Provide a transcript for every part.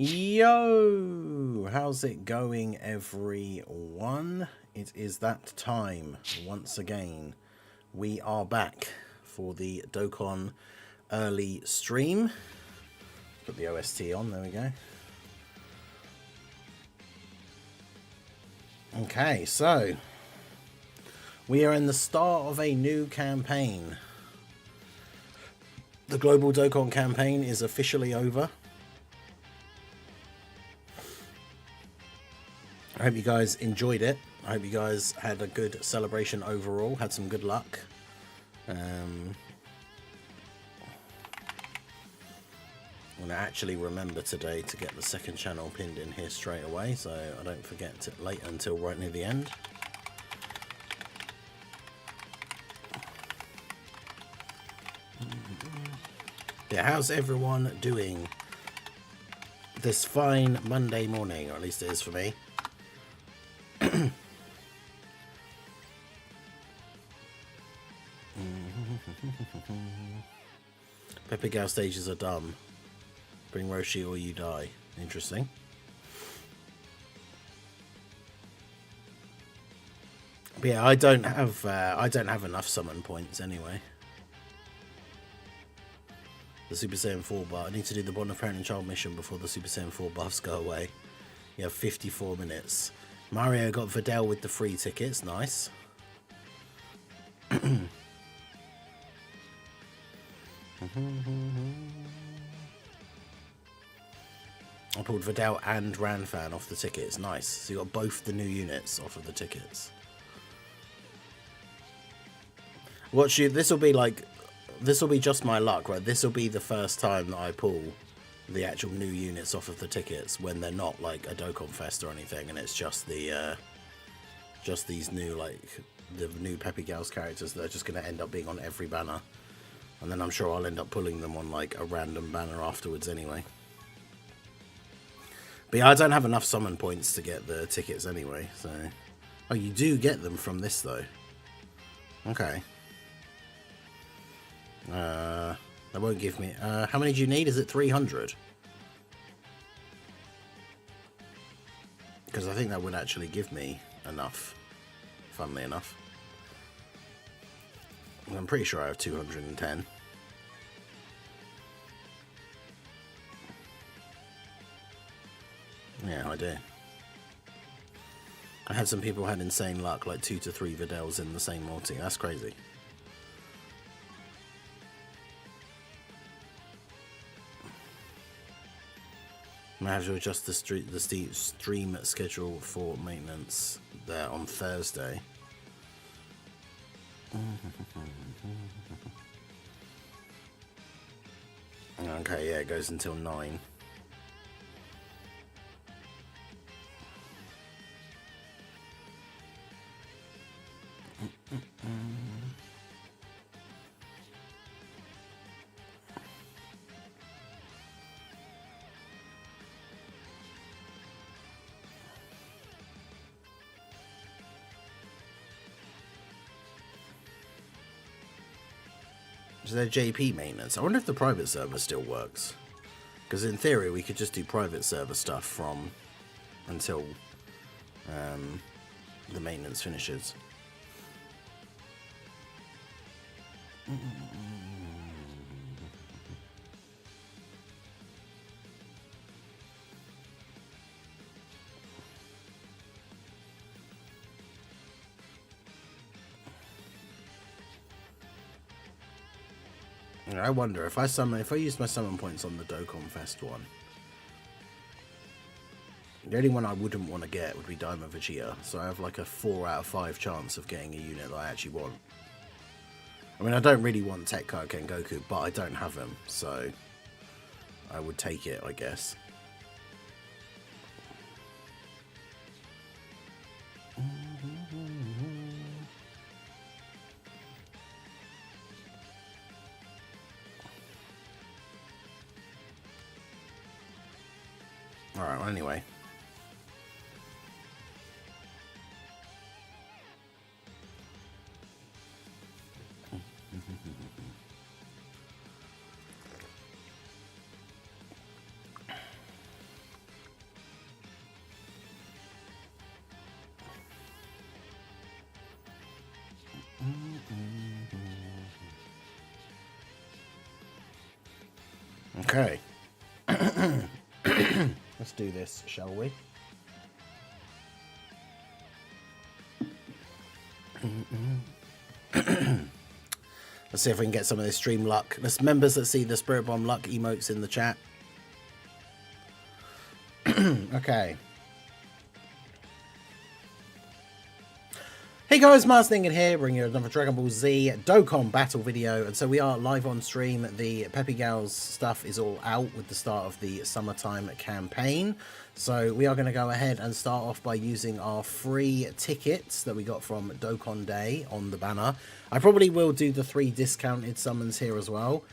Yo, how's it going, everyone? It is that time once again. We are back for the Dokkan early stream. Put the OST on, there we go. Okay, so we are in the start of a new campaign. The global Dokkan campaign is officially over. I hope you guys enjoyed it. I hope you guys had a good celebration overall, had some good luck. I'm going to actually remember today to get the second channel pinned in here straight away, so I don't forget it late until right near the end. Yeah, how's everyone doing this fine Monday morning, or at least it is for me? Peppy Gals stages are dumb. Bring Roshi or you die. Interesting. But yeah, I don't have enough summon points anyway. The Super Saiyan 4 bar. I need to do the Bond of Parent and Child mission before the Super Saiyan 4 buffs go away. You have 54 minutes. Mario got Videl with the free tickets. Nice. I pulled Videl and Ranfan off the tickets. Nice. So you got both the new units off of the tickets. Watch you. This will be just my luck, right? This will be the first time that I pull the actual new units off of the tickets when they're not like a Dokkan Fest or anything, and it's just the just these new, like, the new Peppy Gals characters that are just going to end up being on every banner. And then I'm sure I'll end up pulling them on like a random banner afterwards anyway. But yeah, I don't have enough summon points to get the tickets anyway, so... Oh, you do get them from this though. Okay. That won't give me... how many do you need? Is it 300? Because I think that would actually give me enough, funnily enough. I'm pretty sure I have 210. Yeah, I do. I had some people had insane luck, like 2 to 3 Videls in the same multi. That's crazy. I have to adjust the stream schedule for maintenance there on Thursday. Okay, yeah, it goes until 9. Is there JP maintenance? I wonder if the private server still works. Because in theory, we could just do private server stuff from until the maintenance finishes. I wonder if I use my summon points on the Dokkan Fest one. The only one I wouldn't want to get would be Daima Vegeta, so I have like a 4 out of 5 chance of getting a unit that I actually want. I mean, I don't really want Tekka Goku, but I don't have him, so I would take it, I guess. Alright, well, anyway. Okay. Let's do this, shall we? Let's see if we can get some of this stream luck. There's members that see the Spirit Bomb luck emotes in the chat. Okay. Hey guys, Marsningen here, bringing you another Dragon Ball Z Dokkan battle video. And so we are live on stream. The Peppy Gals stuff is all out with the start of the summertime campaign. So we are going to go ahead and start off by using our free tickets that we got from Dokkan Day on the banner. I probably will do the 3 discounted summons here as well,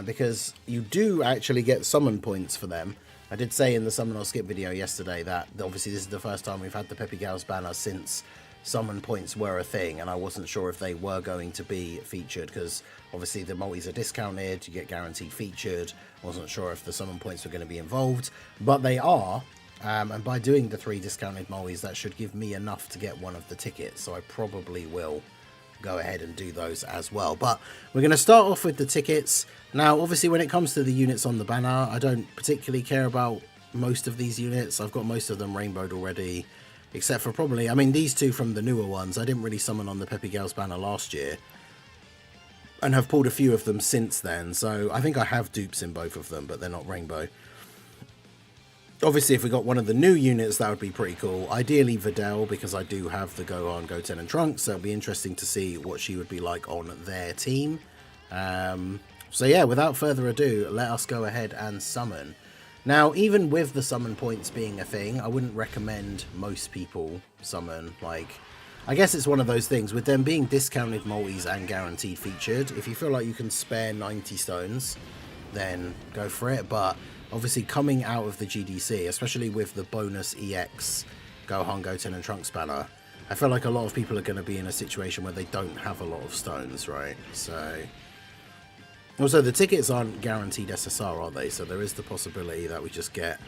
because you do actually get summon points for them. I did say in the summon or skip video yesterday that obviously this is the first time we've had the Peppy Gals banner since summon points were a thing, and I wasn't sure if they were going to be featured because obviously the multis are discounted, you get guaranteed featured. Wasn't sure if the summon points were going to be involved, but they are, and by doing the 3 discounted multis that should give me enough to get one of the tickets, so I probably will go ahead and do those as well. But we're going to start off with the tickets. Now obviously when it comes to the units on the banner, I don't particularly care about most of these units. I've got most of them rainbowed already, except for probably, I mean, these 2 from the newer ones. I didn't really summon on the Peppy Gals banner last year, and have pulled a few of them since then. So I think I have dupes in both of them, but they're not rainbow. Obviously, if we got one of the new units, that would be pretty cool. Ideally, Videl, because I do have the Gohan, Goten, and Trunks. So it'll be interesting to see what she would be like on their team. So yeah, without further ado, let us go ahead and summon. Now, even with the summon points being a thing, I wouldn't recommend most people summon. Like, I guess it's one of those things, with them being discounted multis and guaranteed featured, if you feel like you can spare 90 stones, then go for it. But obviously coming out of the GDC, especially with the bonus EX Gohan, Goten, and Trunks banner, I feel like a lot of people are going to be in a situation where they don't have a lot of stones, right? So also, the tickets aren't guaranteed SSR, are they? So there is the possibility that we just get,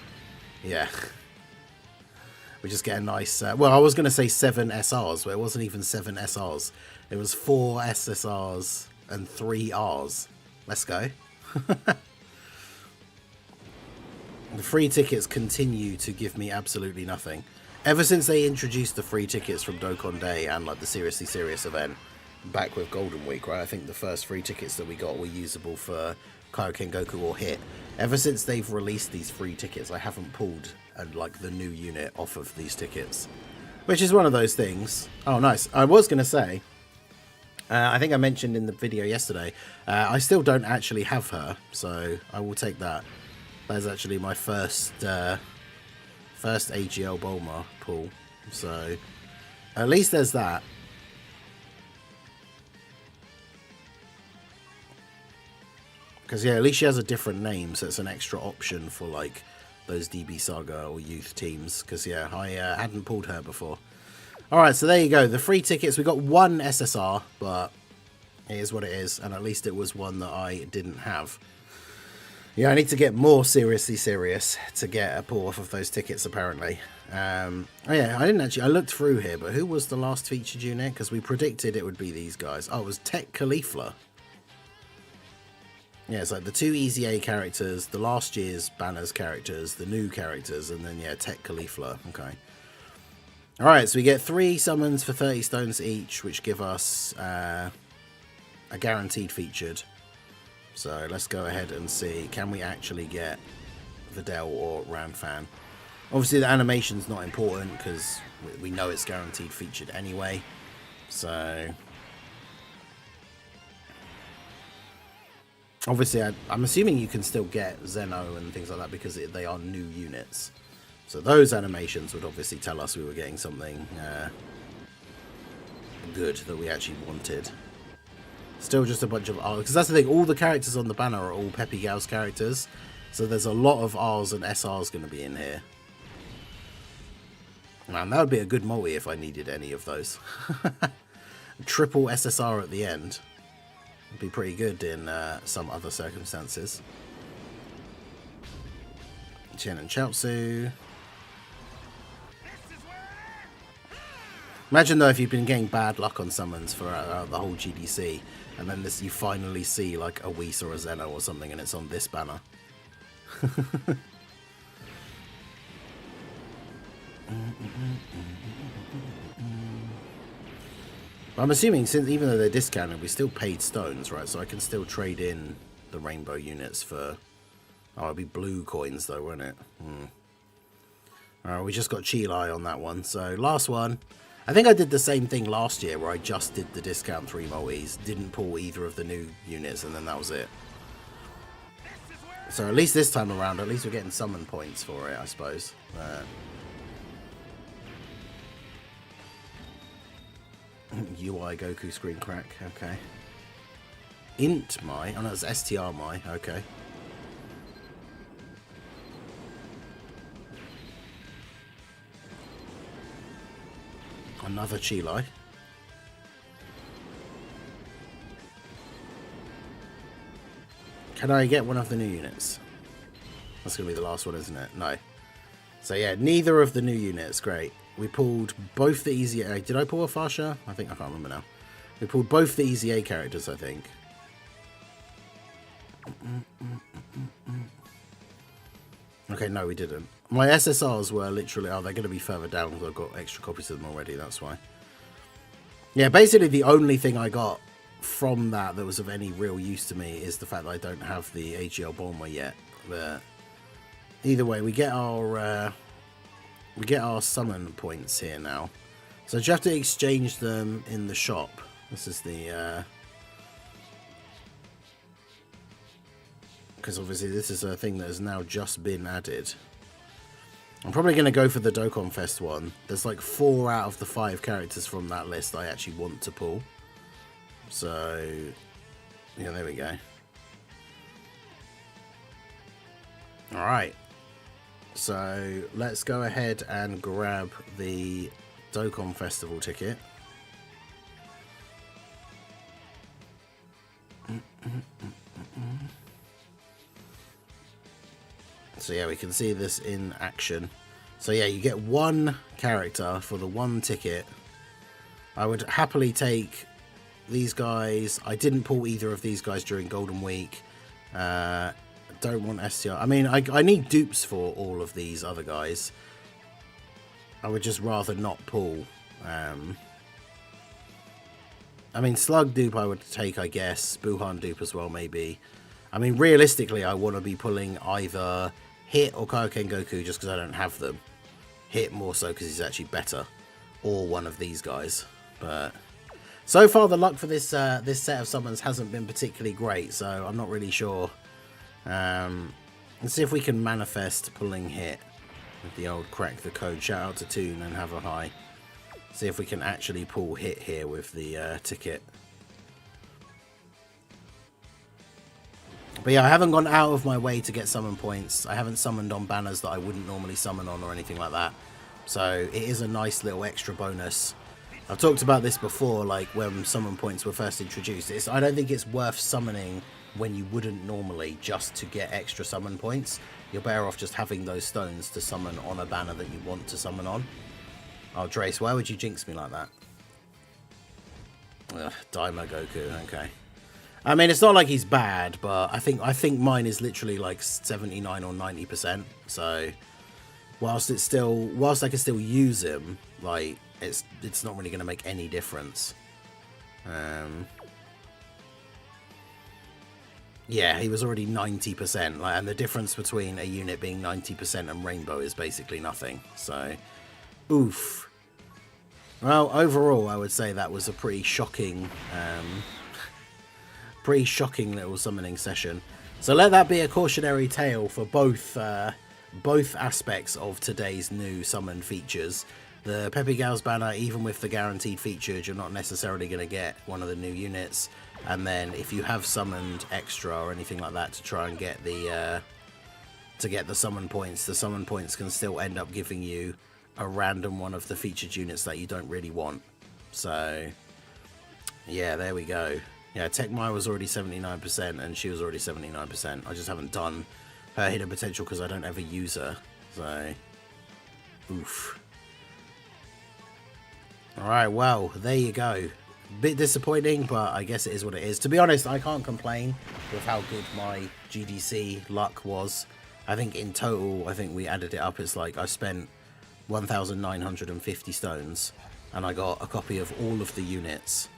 yeah, we just get a nice, well, I was going to say 7 SRs, but it wasn't even 7 SRs. It was 4 SSRs and 3 Rs. Let's go. The free tickets continue to give me absolutely nothing. Ever since they introduced the free tickets from Dokkan Day and like the Seriously Serious event, back with Golden Week, right? I think the first 3 tickets that we got were usable for Kaioken Goku or Hit. Ever since they've released these free tickets, I haven't pulled like the new unit off of these tickets, which is one of those things. Oh, nice. I was going to say, I think I mentioned in the video yesterday, I still don't actually have her, so I will take that. That's actually my first AGL Bulma pull, so at least there's that. Because, yeah, at least she has a different name, so it's an extra option for, like, those DB Saga or youth teams. Because, yeah, I hadn't pulled her before. Alright, so there you go. The free tickets, we got 1 SSR, but it is what it is. And at least it was one that I didn't have. Yeah, I need to get more Seriously Serious to get a pull off of those tickets, apparently. Oh, yeah, I didn't actually, I looked through here, but who was the last featured unit? Because we predicted it would be these guys. Oh, it was Tech Caulifla. Yeah, it's like the 2 Easy A characters, the last year's banners characters, the new characters, and then, yeah, Tech Caulifla. Okay. Alright, so we get 3 summons for 30 stones each, which give us a guaranteed featured. So let's go ahead and see, can we actually get Videl or Ramfan? Obviously, the animation's not important because we know it's guaranteed featured anyway. So obviously, I'm assuming you can still get Zeno and things like that because they are new units. So those animations would obviously tell us we were getting something good that we actually wanted. Still just a bunch of R's. Because that's the thing, all the characters on the banner are all Peppy Gals characters. So there's a lot of R's and SR's going to be in here. Man, that would be a good multi if I needed any of those. Triple SSR at the end. Would be pretty good in some other circumstances. Chen and Chaozu. Imagine though if you've been getting bad luck on summons for the whole GDC, and then you finally see like a Whis or a Zeno or something, and it's on this banner. I'm assuming, since even though they're discounted, we still paid stones, right? So I can still trade in the rainbow units for... Oh, it'd be blue coins though, won't it? Alright, we just got Chilai on that one. So, last one. I think I did the same thing last year where I just did the discount 3 multis, didn't pull either of the new units, and then that was it. So at least this time around, at least we're getting summon points for it, I suppose. UI Goku screen crack, okay. Int Mai, oh no, it's STR Mai, okay. Another Chilai. Can I get one of the new units? That's going to be the last one, isn't it? No. So yeah, neither of the new units. Great. We pulled both the Easy A. Did I pull a Farsha? I think I can't remember now. We pulled both the Easy A characters, I think. Okay, no, we didn't. My SSRs were literally... Oh, they're going to be further down because I've got extra copies of them already. That's why. Yeah, basically the only thing I got from that was of any real use to me is the fact that I don't have the AGL Bulma yet. But either way, we get our summon points here now. So do you have to exchange them in the shop? This is the because obviously this is a thing that has now just been added. I'm probably going to go for the Dokkan Fest one. There's like 4 out of the 5 characters from that list I actually want to pull. So, yeah, there we go. Alright. So, let's go ahead and grab the Dokkan Festival ticket. So yeah, we can see this in action. So yeah, you get 1 character for the 1 ticket. I would happily take these guys. I didn't pull either of these guys during Golden Week. Don't want STR. I mean, I need dupes for all of these other guys. I would just rather not pull. I mean, Slug dupe I would take, I guess. Buhan dupe as well, maybe. I mean, realistically, I want to be pulling either Hit or Kaioken Goku just because I don't have them. Hit more so because he's actually better. Or one of these guys. But so far, the luck for this this set of summons hasn't been particularly great, so I'm not really sure. Let's see if we can manifest pulling Hit with the old crack the code. Shout out to Toon and have a hi. See if we can actually pull Hit here with the ticket. But yeah, I haven't gone out of my way to get summon points. I haven't summoned on banners that I wouldn't normally summon on or anything like that. So it is a nice little extra bonus. I've talked about this before, like when summon points were first introduced. I don't think it's worth summoning when you wouldn't normally just to get extra summon points. You're better off just having those stones to summon on a banner that you want to summon on. Oh, Drace, why would you jinx me like that? Ugh, Daima Goku, okay. I mean, it's not like he's bad, but I think mine is literally like 79 or 90%. So whilst I can still use him, like it's not really going to make any difference. Yeah, he was already 90%, like, and the difference between a unit being 90% and Rainbow is basically nothing. So, oof. Well, overall, I would say that was a pretty shocking little summoning session. So let that be a cautionary tale for both aspects of today's new summon features. The Peppy Gals banner, even with the guaranteed features, you're not necessarily going to get one of the new units. And then if you have summoned extra or anything like that to try and get the summon points, the summon points can still end up giving you a random one of the featured units that you don't really want. So yeah, there we go. Yeah, Tech Mai was already 79% and she was already 79%. I just haven't done her hidden potential because I don't ever use her. So, oof. Alright, well, there you go. Bit disappointing, but I guess it is what it is. To be honest, I can't complain with how good my GDC luck was. I think in total, I think we added it up. It's like I spent 1,950 stones, and I got a copy of all of the units,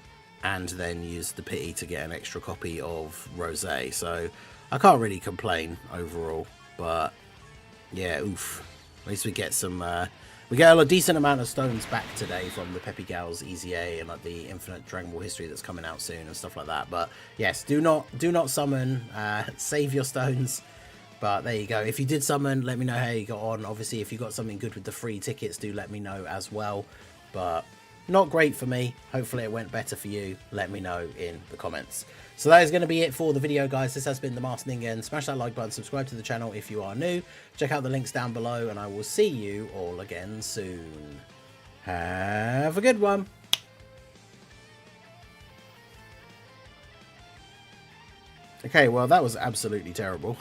and then used the pity to get an extra copy of Rosé. So I can't really complain overall. But yeah, oof. At least we get some. We get a decent amount of stones back today from the Peppy Gals EZA and like the Infinite Dragon Ball History that's coming out soon and stuff like that. But yes, do not summon. Save your stones. But there you go. If you did summon, let me know how you got on. Obviously, if you got something good with the free tickets, do let me know as well. But not great for me. Hopefully it went better for you. Let me know in the comments. So that is going to be it for the video, guys. This has been the Masked Ningen. Smash that like button, subscribe to the channel if you are new. Check out the links down below, and I will see you all again soon. Have a good one. Okay, well, that was absolutely terrible.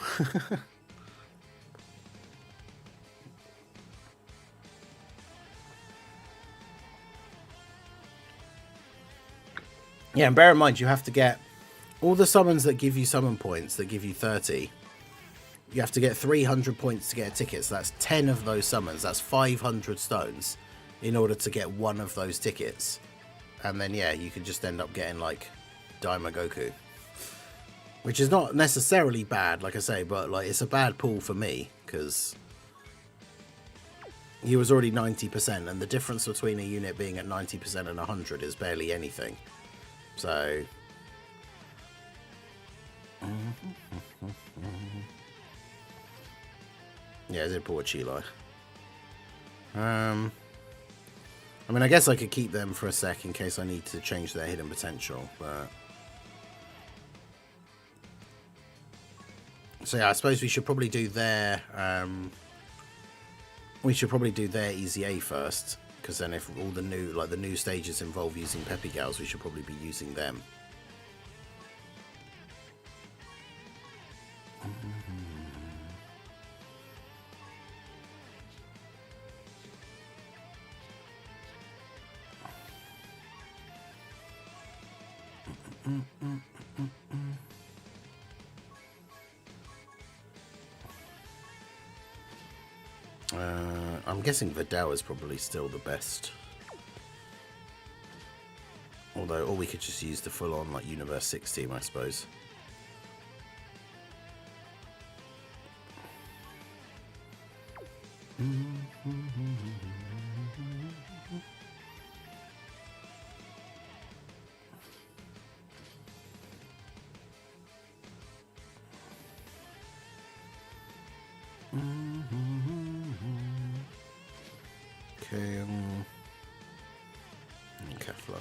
Yeah, and bear in mind, you have to get all the summons that give you summon points, that give you 30. You have to get 300 points to get a ticket, so that's 10 of those summons. That's 500 stones in order to get one of those tickets. And then, yeah, you can just end up getting, like, Daima Goku. Which is not necessarily bad, like I say, but, like, it's a bad pull for me, because he was already 90%, and the difference between a unit being at 90% and 100 is barely anything. So, yeah, I did pull a Chilo. I mean, I guess I could keep them for a sec in case I need to change their hidden potential, but so yeah, I suppose we should probably do their EZA first. Because then if all the new stages involve using Peppy Gals, we should probably be using them. I'm guessing Vidal is probably still the best. Although, or we could just use the full-on like Universe 6 team, I suppose. Okay, Kefla.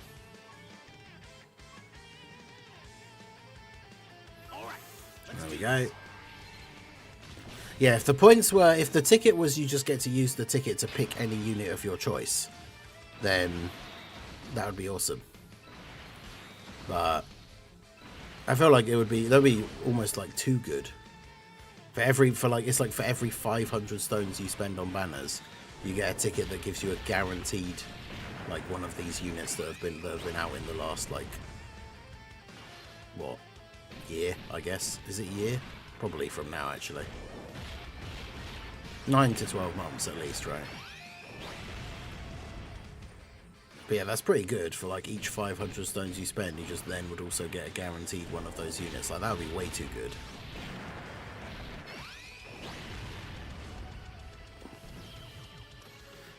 There we go. Yeah, if the ticket was you just get to use the ticket to pick any unit of your choice, then that would be awesome. But I feel like that'd be almost like too good. It's like for every 500 stones you spend on banners, you get a ticket that gives you a guaranteed, like, one of these units that have been out in the last, like, what, year, I guess. Is it year? Probably from now, actually. 9 to 12 months at least, right? But yeah, that's pretty good for, like, each 500 stones you spend, you just then would also get a guaranteed one of those units. Like, that would be way too good.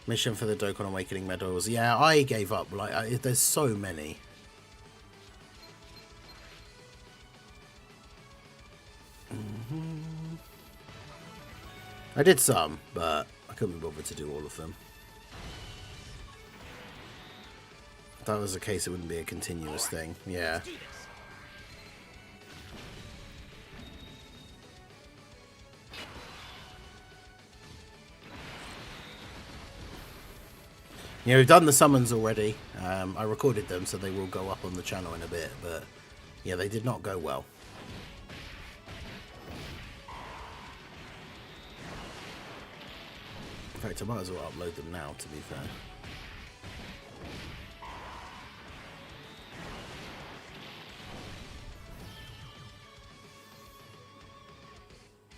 Mission for the Dokkan Awakening medals. Yeah, I gave up. Like, there's so many. I did some, but I couldn't be bothered to do all of them. If that was the case, it wouldn't be a continuous thing. Yeah. Yeah, we've done the summons already. I recorded them, so they will go up on the channel in a bit. But yeah, they did not go well. In fact, I might as well upload them now, to be fair.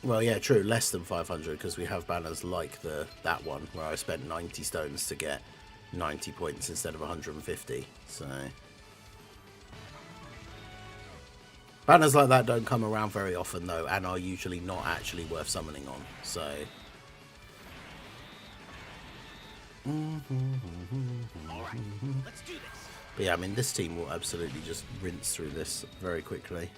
Well, yeah, true, less than 500, because we have banners like that one, where I spent 90 stones to get 90 points instead of 150, so... Banners like that don't come around very often, though, and are usually not actually worth summoning on, so... Alright, let's do this. But yeah, I mean, this team will absolutely just rinse through this very quickly.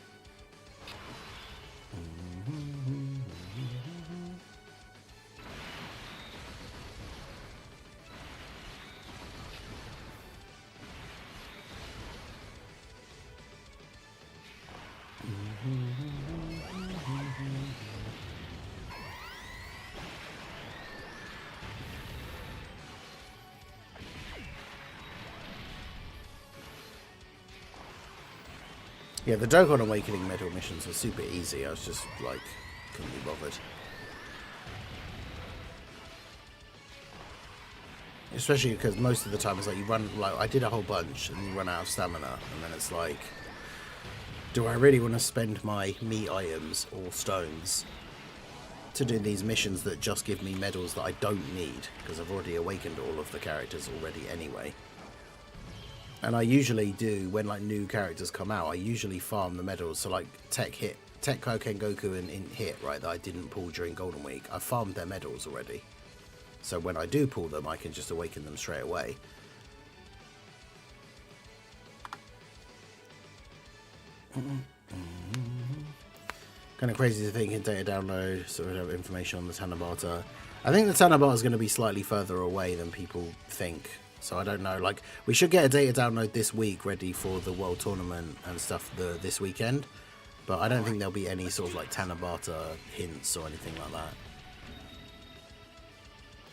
Yeah, the Dokkan Awakening medal missions are super easy. I was just, like, couldn't be bothered. Especially because most of the time it's like you run, like, I did a whole bunch and you run out of stamina, and then it's like, do I really want to spend my meat items or stones to do these missions that just give me medals that I don't need? Because I've already awakened all of the characters already anyway. And I usually do, when like new characters come out, I usually farm the medals. So like Tech Koken Goku and Hit, right, that I didn't pull during Golden Week, I farmed their medals already. So when I do pull them, I can just awaken them straight away. Kind of crazy to think in data download, so we have information on the Tanabata. I think the Tanabata is going to be slightly further away than people think. So I don't know, like, we should get a data download this week ready for the World Tournament and stuff this weekend. But I don't think there'll be any sort of, like, Tanabata hints or anything like that.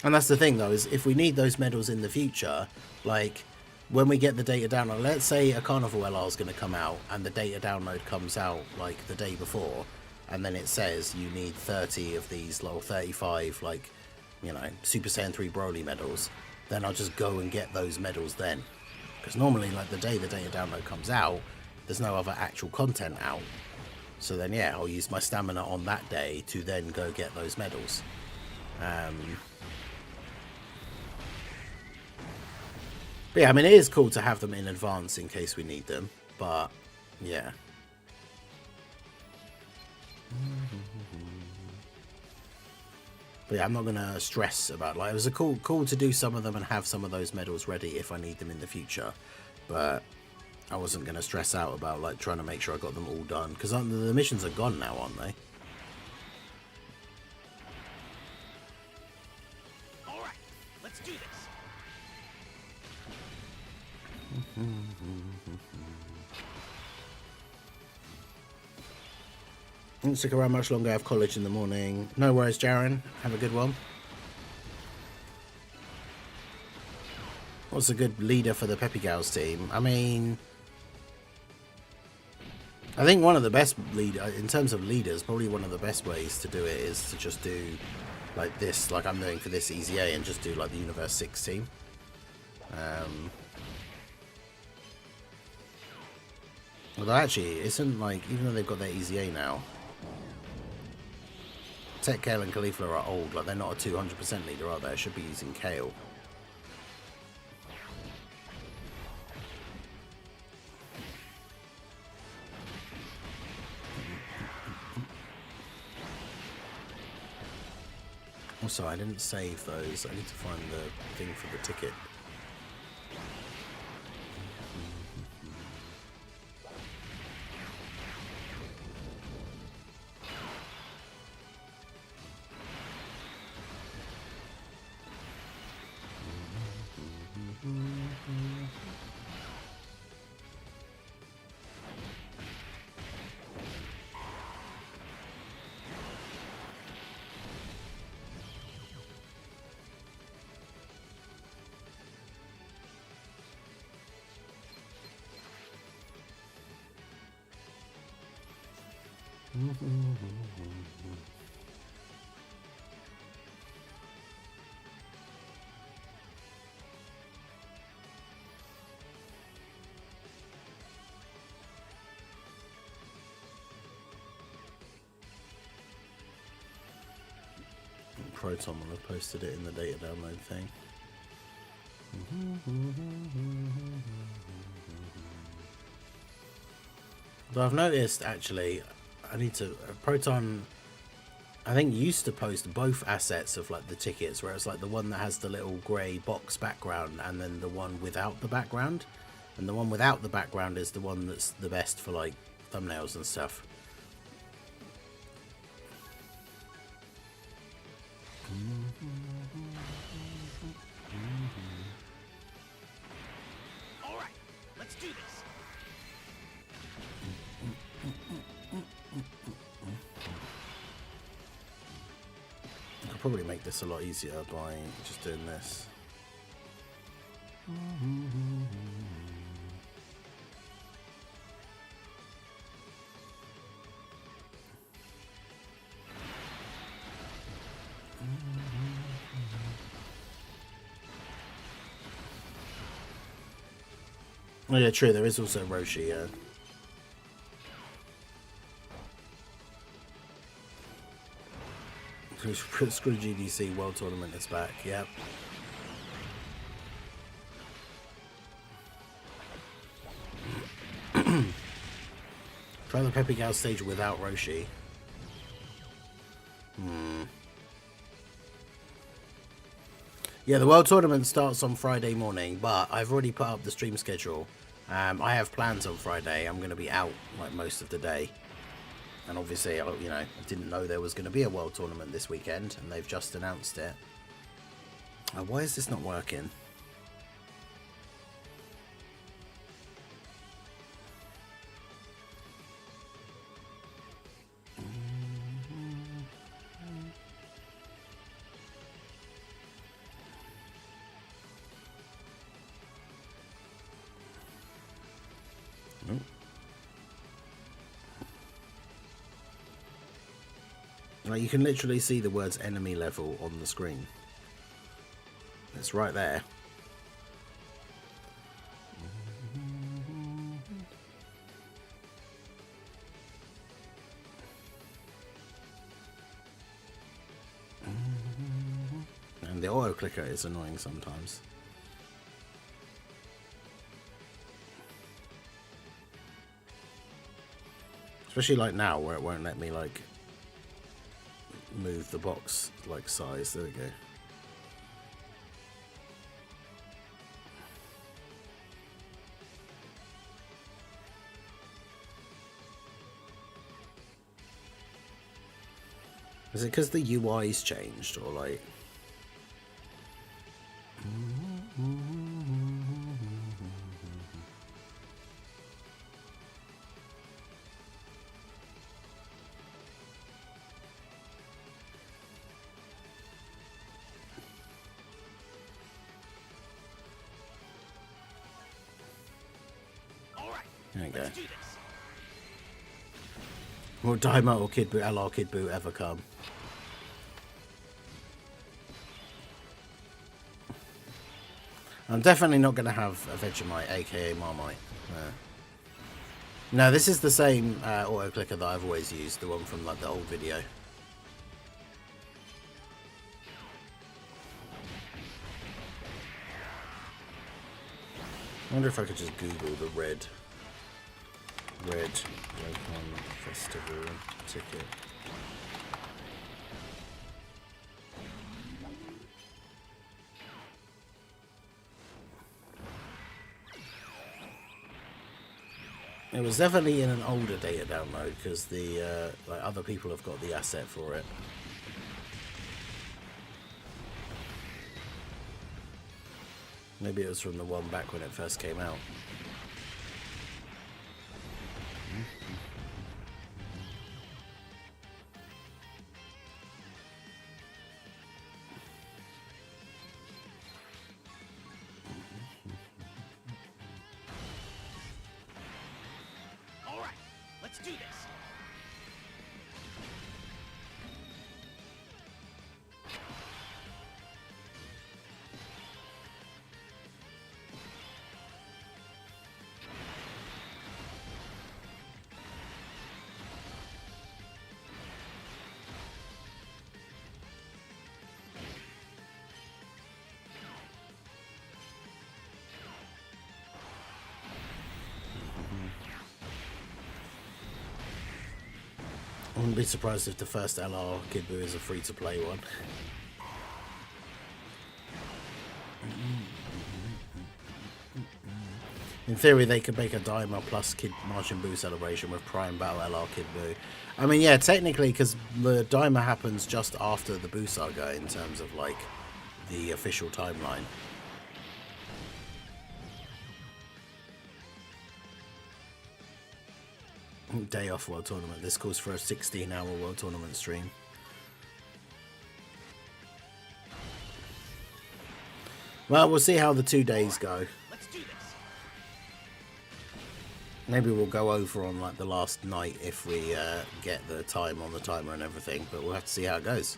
And that's the thing, though, is if we need those medals in the future, like, when we get the data download, let's say a Carnival LR is going to come out, and the data download comes out, like, the day before, and then it says you need 30 of these, like, 35, like, you know, Super Saiyan 3 Broly medals. Then I'll just go and get those medals then. Because normally, like, the day the data download comes out, there's no other actual content out. So then, yeah, I'll use my stamina on that day to then go get those medals. But yeah, I mean, it is cool to have them in advance in case we need them. But, yeah. But yeah, I'm not going to stress about, like, it was cool to do some of them and have some of those medals ready if I need them in the future. But I wasn't going to stress out about, like, trying to make sure I got them all done. Because the missions are gone now, aren't they? Alright, let's do this. Won't stick around much longer. I have college in the morning. No worries, Jaren. Have a good one. What's a good leader for the Peppy Gals team? I mean, I think one of the best in terms of leaders, probably one of the best ways to do it is to just do like this, like I'm doing for this EZA, and just do like the Universe 6 team. Although actually, it isn't like, even though they've got their EZA now, Tech, Kale and Caulifla are old, like they're not a 200% leader, are they? I should be using Kale. Also, I didn't save those. I need to find the thing for the ticket. Proton will have posted it in the data download thing. But I've noticed, actually, I need to... Proton, I think, used to post both assets of, like, the tickets, where it's, like, the one that has the little grey box background and then the one without the background. And the one without the background is the one that's the best for, like, thumbnails and stuff. All right, let's do this. I could probably make this a lot easier by just doing this. Oh yeah, true, there is also Roshi, yeah. Screw GDC, World Tournament is back, yep. Try the Peppy Gals stage without Roshi. Yeah, the World Tournament starts on Friday morning, but I've already put up the stream schedule. I have plans on Friday. I'm going to be out like most of the day. And obviously, you know, I didn't know there was going to be a World Tournament this weekend, and they've just announced it. Why is this not working? Like, you can literally see the words enemy level on the screen. It's right there. And the auto clicker is annoying sometimes. Especially like now, where it won't let me like move the box like size. There we go. Is it because the UI's changed, or like? There you go. Let's do this. Will Daima or Kid Boot, LR Kid Boot ever come? I'm definitely not going to have a Vegemite, aka Marmite. No, this is the same auto clicker that I've always used, the one from like the old video. I wonder if I could just Google the red Dokkan Festival ticket. It was definitely in an older data download because the like other people have got the asset for it. Maybe it was from the one back when it first came out. All right, let's do this. wouldn't be surprised if the first LR Kid Buu is a free-to-play one. In theory, they could make a Daima plus Kid Majin Buu celebration with Prime Battle LR Kid Buu. I mean, yeah, technically, because the Daima happens just after the Buu saga in terms of, like, the official timeline. Day off World Tournament. This calls for a 16-hour World Tournament stream. Well, we'll see how the 2 days go. Let's do this. Maybe we'll go over on like the last night if we get the time on the timer and everything, but we'll have to see how it goes.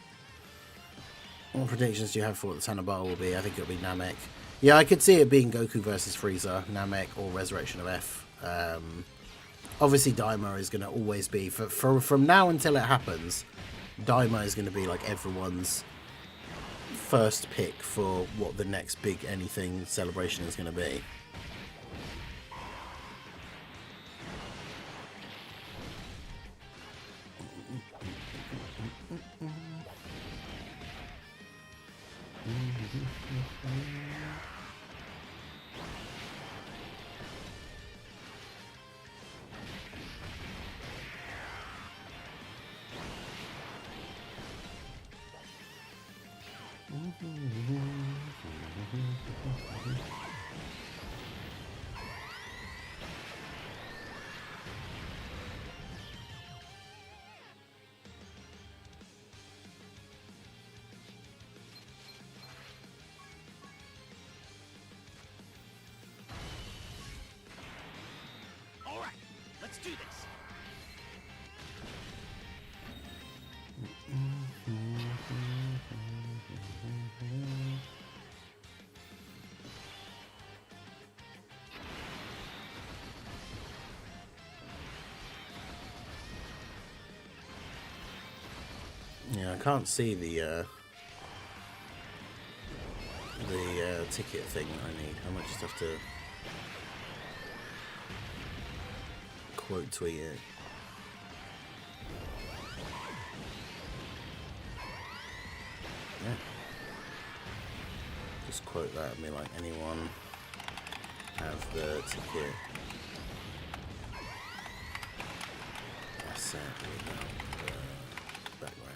What predictions do you have for what the Tanabata will be? I think it'll be Namek. Yeah, I could see it being Goku versus Frieza, Namek, or Resurrection of F. Obviously, Daima is going to always be, from now until it happens, Daima is going to be like everyone's first pick for what the next big anything celebration is going to be. All right, let's do this. Yeah, I can't see the ticket thing I need. I might just have to quote tweet it. Yeah. Just quote that and be like, anyone have the ticket asset without the background.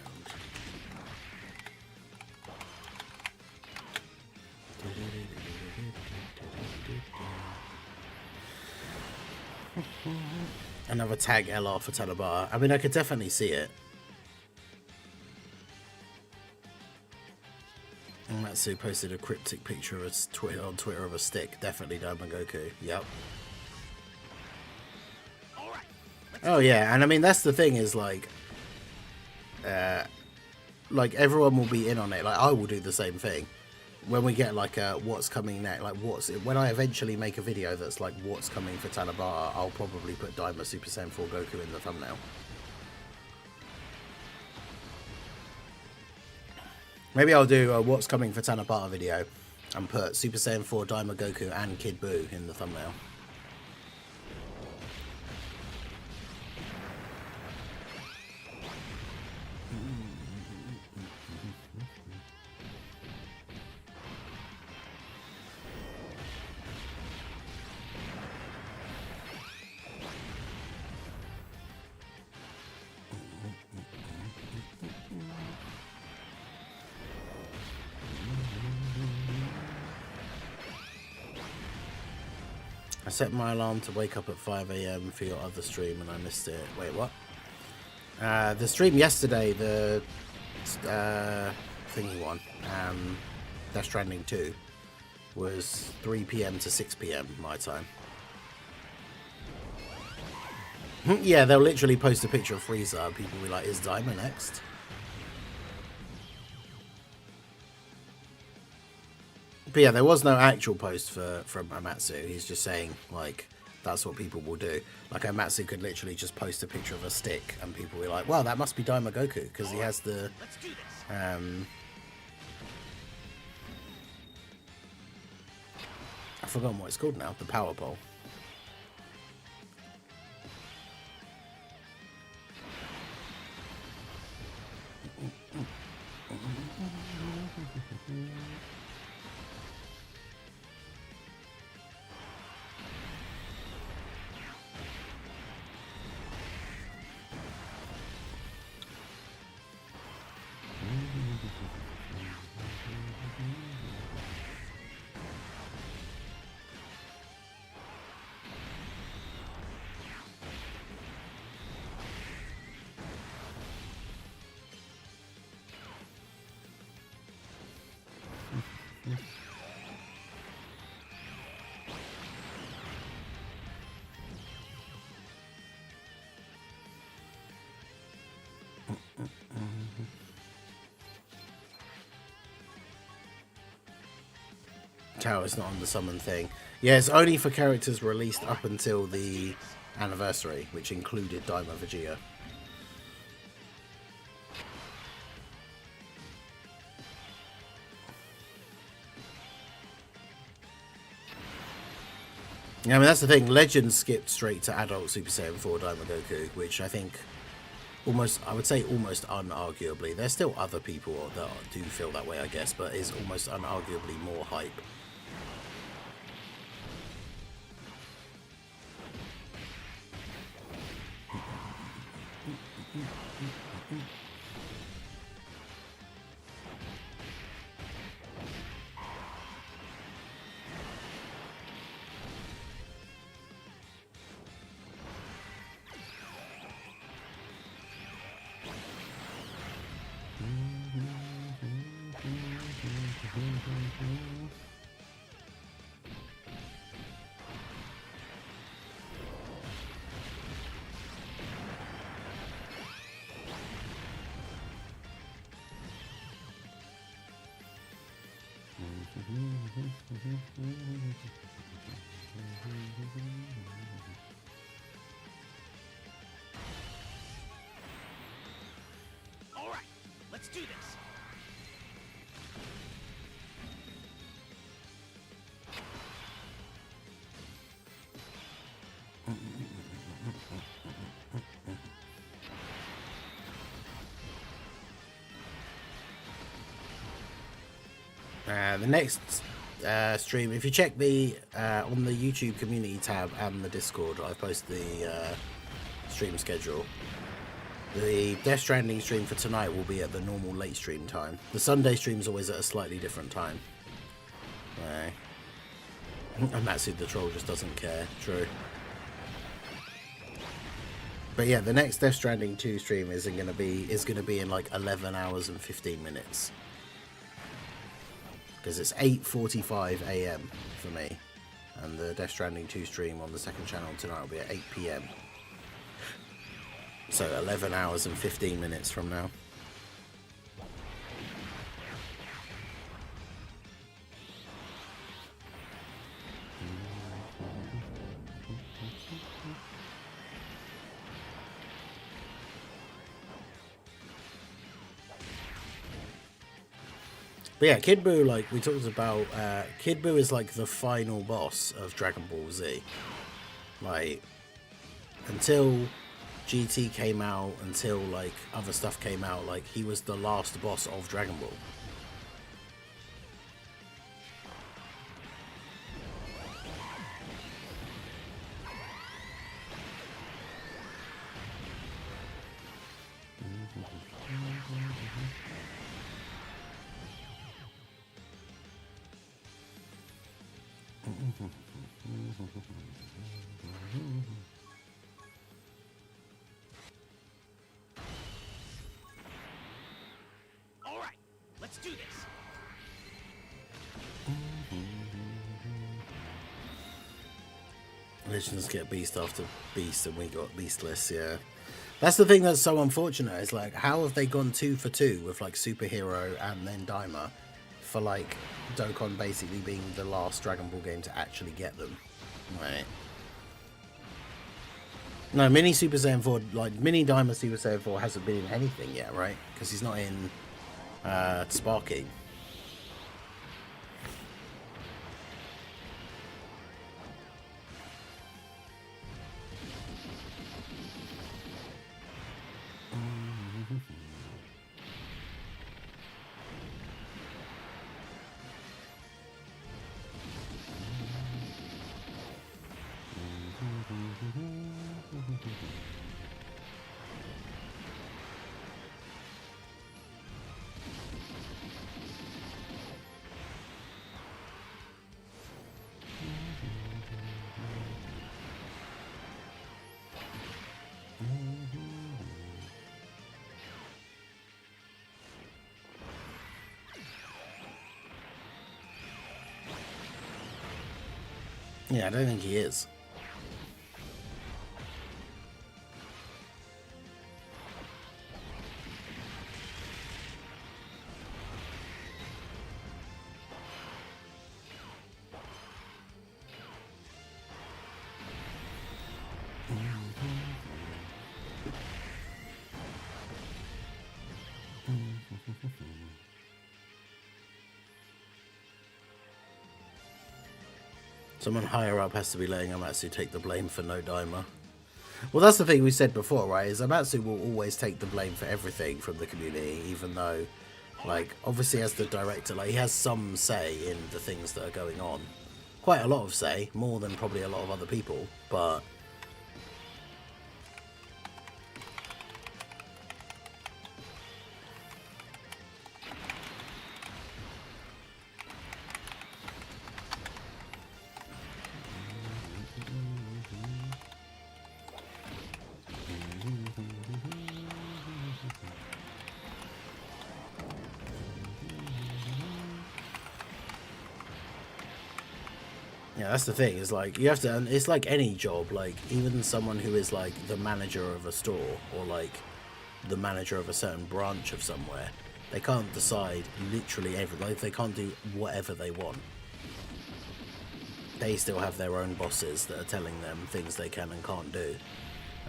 Another tag LR for Tanabata. I mean, I could definitely see it. Matsu posted a cryptic picture on Twitter of a stick. Definitely Daima Goku. Yep. All right. Oh yeah, and I mean that's the thing is like everyone will be in on it. Like I will do the same thing. When we get like what's coming next, like when I eventually make a video that's like what's coming for Tanabata, I'll probably put Daima Super Saiyan 4 Goku in the thumbnail. Maybe I'll do a what's coming for Tanabata video and put Super Saiyan 4 Daima Goku and Kid Buu in the thumbnail. I set my alarm to wake up at 5 AM for your other stream and I missed it. Wait, what? The stream yesterday, the thingy one, Death Stranding 2, was 3 PM to 6 PM my time. Yeah, they'll literally post a picture of Frieza and people will be like, is Daima next? But yeah, there was no actual post from Amatsu. He's just saying, like, that's what people will do. Like, Amatsu could literally just post a picture of a stick and people will be like, well, that must be Daima Goku, because he has the... Let's do this. I've forgotten what it's called now. The power pole. Tower's not on the summon thing. Yeah, it's only for characters released up until the anniversary, which included Daima Vegeta. Yeah, I mean, that's the thing. Legends skipped straight to adult Super Saiyan 4 Daima Goku, which I think I would say almost unarguably. There's still other people that do feel that way, I guess, but is almost unarguably more hype. All right, let's do this. The next stream, if you check the on the YouTube community tab and the Discord, I've posted the stream schedule. The Death Stranding stream for tonight will be at the normal late stream time. The Sunday stream's always at a slightly different time. And Matsu the Troll just doesn't care. True. But yeah, the next Death Stranding 2 stream is going to be in like 11 hours and 15 minutes. Because it's 8:45 AM for me, and the Death Stranding 2 stream on the second channel tonight will be at 8 PM. So 11 hours and 15 minutes from now. But yeah, Kid Buu, like we talked about, Kid Buu is like the final boss of Dragon Ball Z. Like, until GT came out, until like other stuff came out, like he was the last boss of Dragon Ball. All right, let's do this. Legends get beast after beast, and we got beastless. Yeah, that's the thing that's so unfortunate. Is like, how have they gone 2 for 2 with like Superhero and then Daima, for like Dokkan basically being the last Dragon Ball game to actually get them, right? No, Mini Super Saiyan 4, like Mini Daima Super Saiyan 4 hasn't been in anything yet, right? Because he's not in Sparking. Yeah, I don't think he is. Someone higher up has to be letting Amatsu take the blame for no Daima. Well, that's the thing we said before, right? Is Amatsu will always take the blame for everything from the community, even though, like, obviously as the director, like, he has some say in the things that are going on. Quite a lot of say, more than probably a lot of other people, but... Yeah, that's the thing, is like, you have to, and it's like any job, like, even someone who is like the manager of a store, or like the manager of a certain branch of somewhere, they can't decide literally everything, like, they can't do whatever they want. They still have their own bosses that are telling them things they can and can't do.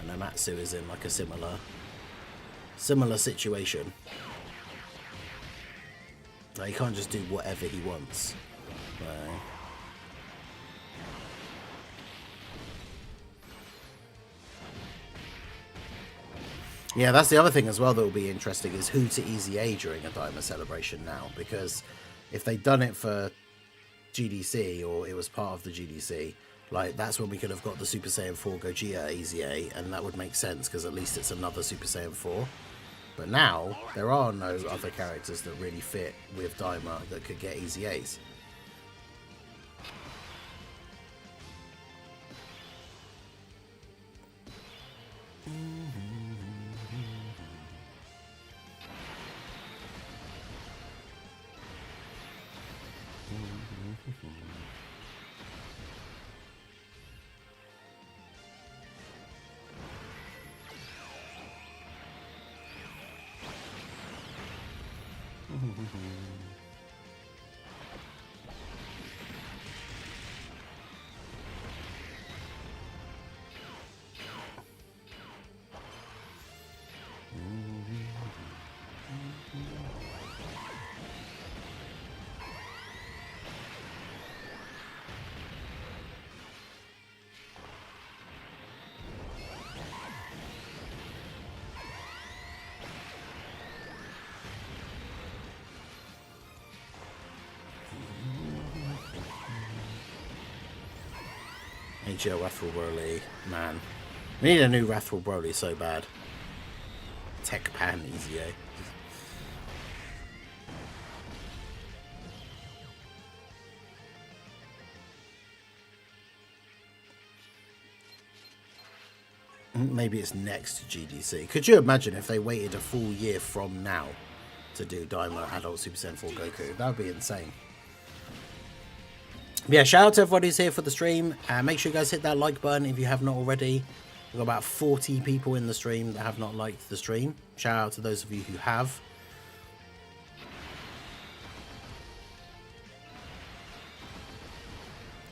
And Amatsu is in like a similar situation. Like, he can't just do whatever he wants. Yeah, that's the other thing as well that will be interesting, is who to easy A during a Daima celebration now. Because if they'd done it for GDC, or it was part of the GDC, like, that's when we could have got the Super Saiyan 4 Gogeta easy A, and that would make sense, because at least it's another Super Saiyan 4. But now, there are no other characters that really fit with Daima that could get easy A's. HL Wrathful Broly, man. We need a new Wrathful Broly so bad. Tech Pan easy A. Maybe it's next GDC. Could you imagine if they waited a full year from now to do Daima Adult Super Saiyan 4 Goku? That would be insane. But yeah, shout out to everybody who's here for the stream. Make sure you guys hit that like button if you have not already. We've got about 40 people in the stream that have not liked the stream. Shout out to those of you who have.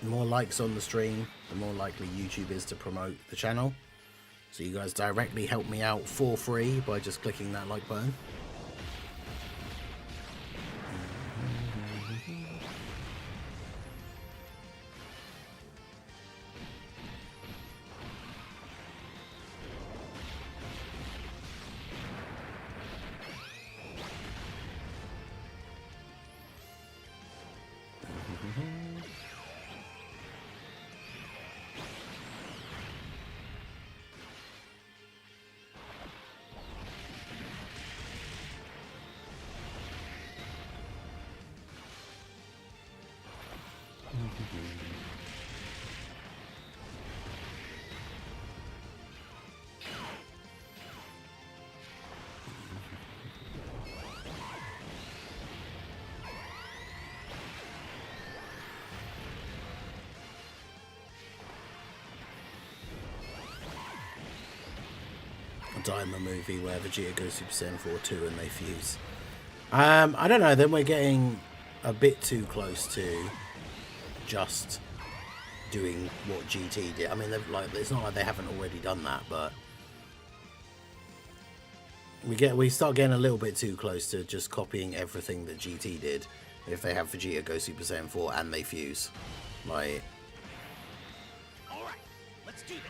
The more likes on the stream, the more likely YouTube is to promote the channel. So you guys directly help me out for free by just clicking that like button. Daima movie where Vegeta goes Super Saiyan 4 2 and they fuse. I don't know. Then we're getting a bit too close to just doing what GT did. I mean, like, it's not like they haven't already done that, but we start getting a little bit too close to just copying everything that GT did. If they have Vegeta go Super Saiyan 4 and they fuse, like. All right, let's do this.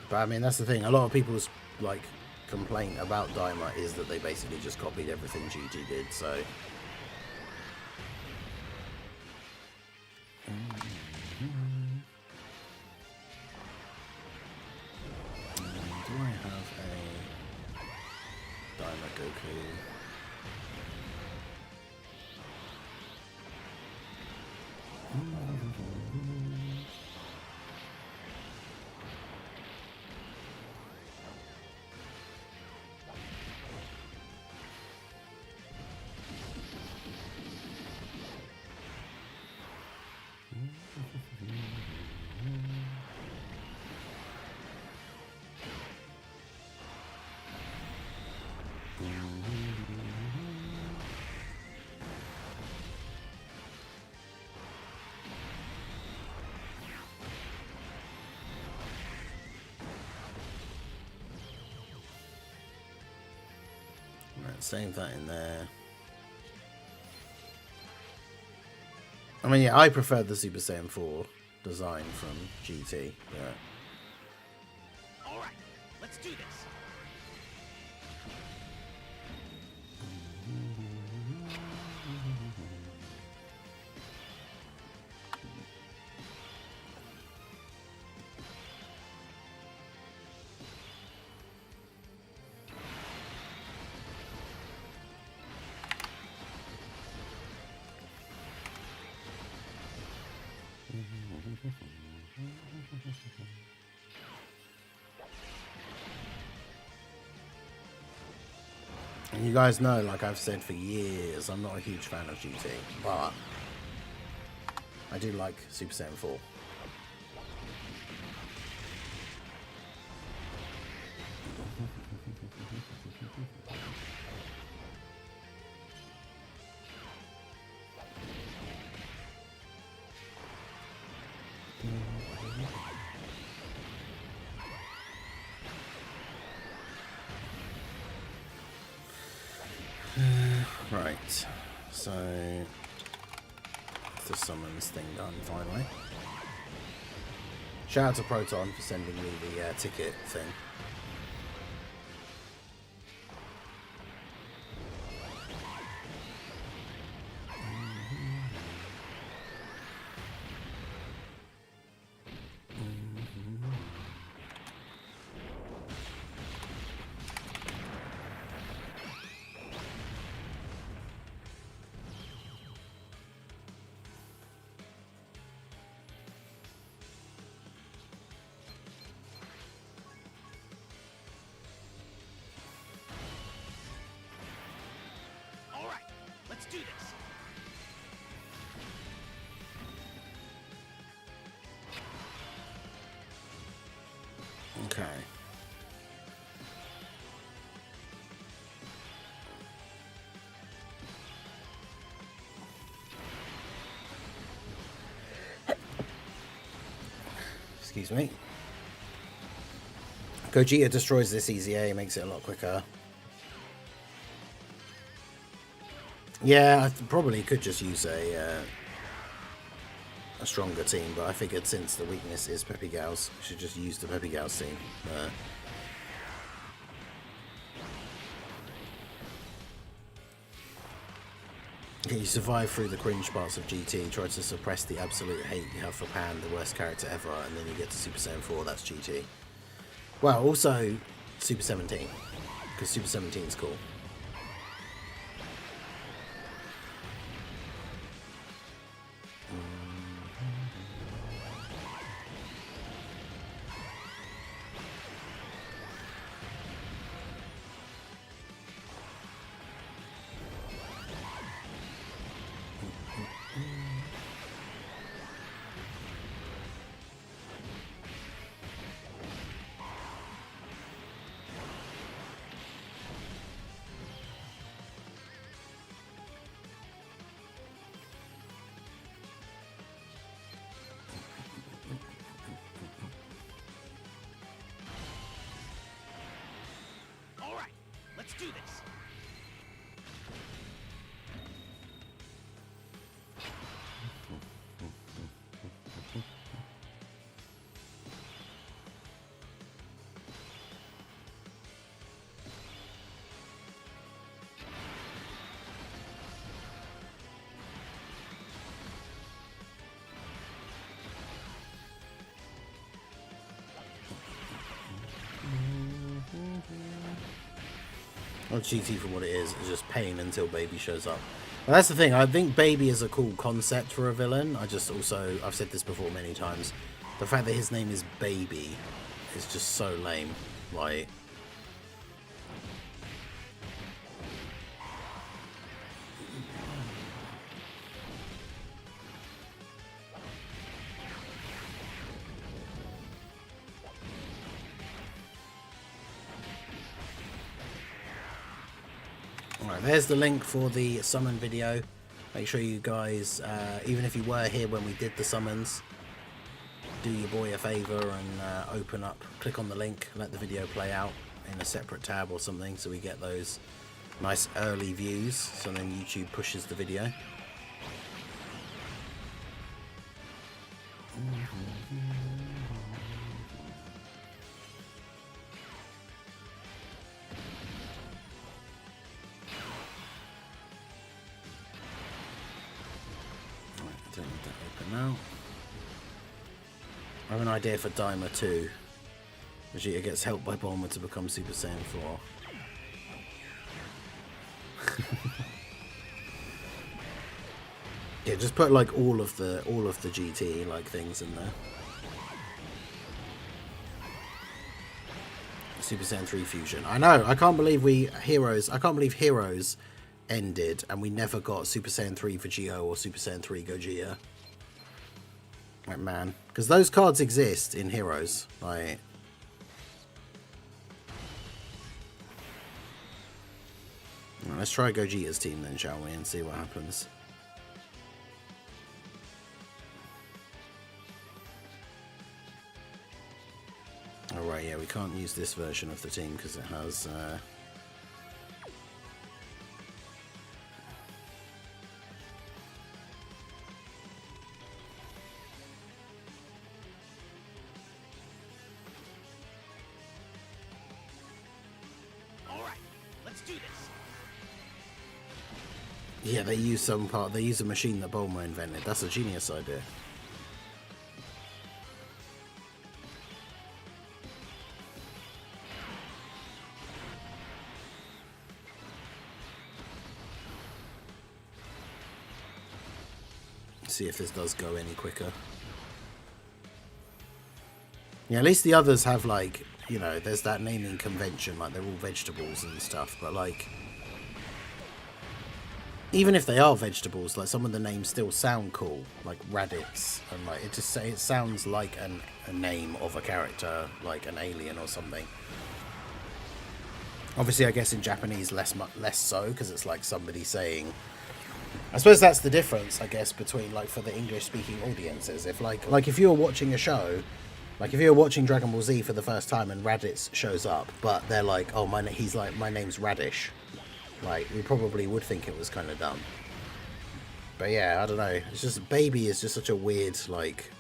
But I mean, that's the thing. A lot of people's like complaint about Daima is that they basically just copied everything GT did. So. Do I have a Daima Goku? Save that in there. I mean, yeah, I prefer the Super Saiyan 4 design from GT, but. All right, let's do this. And you guys know, like I've said for years, I'm not a huge fan of GT, but I do like Super Saiyan 4. Right, so the summons thing done finally. Shout out to Proton for sending me the ticket thing. Let's do this. Okay. Excuse me. Gogeta destroys this EZA, makes it a lot quicker. Yeah, I probably could just use a stronger team, but I figured since the weakness is Peppy Gals, I should just use the Peppy Gals team. You survive through the cringe parts of GT, try to suppress the absolute hate you have for Pan, the worst character ever, and then you get to Super Saiyan 4, that's GT. Well, also Super 17, because Super 17 is cool. do this. Not GT for what it is, it's just pain until Baby shows up. But that's the thing, I think Baby is a cool concept for a villain. I've said this before many times, the fact that his name is Baby is just so lame. Like, alright, there's the link for the summon video. Make sure you guys, even if you were here when we did the summons, do your boy a favour and click on the link, let the video play out in a separate tab or something so we get those nice early views, so then YouTube pushes the video. I don't need that open now. I have an idea for Daima 2. Vegeta gets helped by Bulma to become Super Saiyan 4. Yeah, just put like all of the GT like things in there. Super Saiyan 3 fusion. I know. I can't believe Heroes ended and we never got Super Saiyan 3 Vegito or Super Saiyan 3 Gogeta. Like, man, because those cards exist in Heroes. Like, well, let's try Gogeta's team then, shall we, and see what happens. Alright, yeah, we can't use this version of the team because it has yeah, they use a machine that Bulma invented. That's a genius idea. See if this does go any quicker. Yeah, at least the others have, like, you know, there's that naming convention, like they're all vegetables and stuff, but like, even if they are vegetables, like some of the names still sound cool, like Raditz, and like it sounds like a name of a character, like an alien or something. Obviously, I guess in Japanese less so, because it's like somebody saying. I suppose that's the difference, I guess, between like for the English-speaking audiences. If like if you're watching a show, like if you're watching Dragon Ball Z for the first time and Raditz shows up, but they're like, oh my name's Radish. Like, we probably would think it was kind of dumb. But yeah, I don't know. It's just, Baby is just such a weird, like...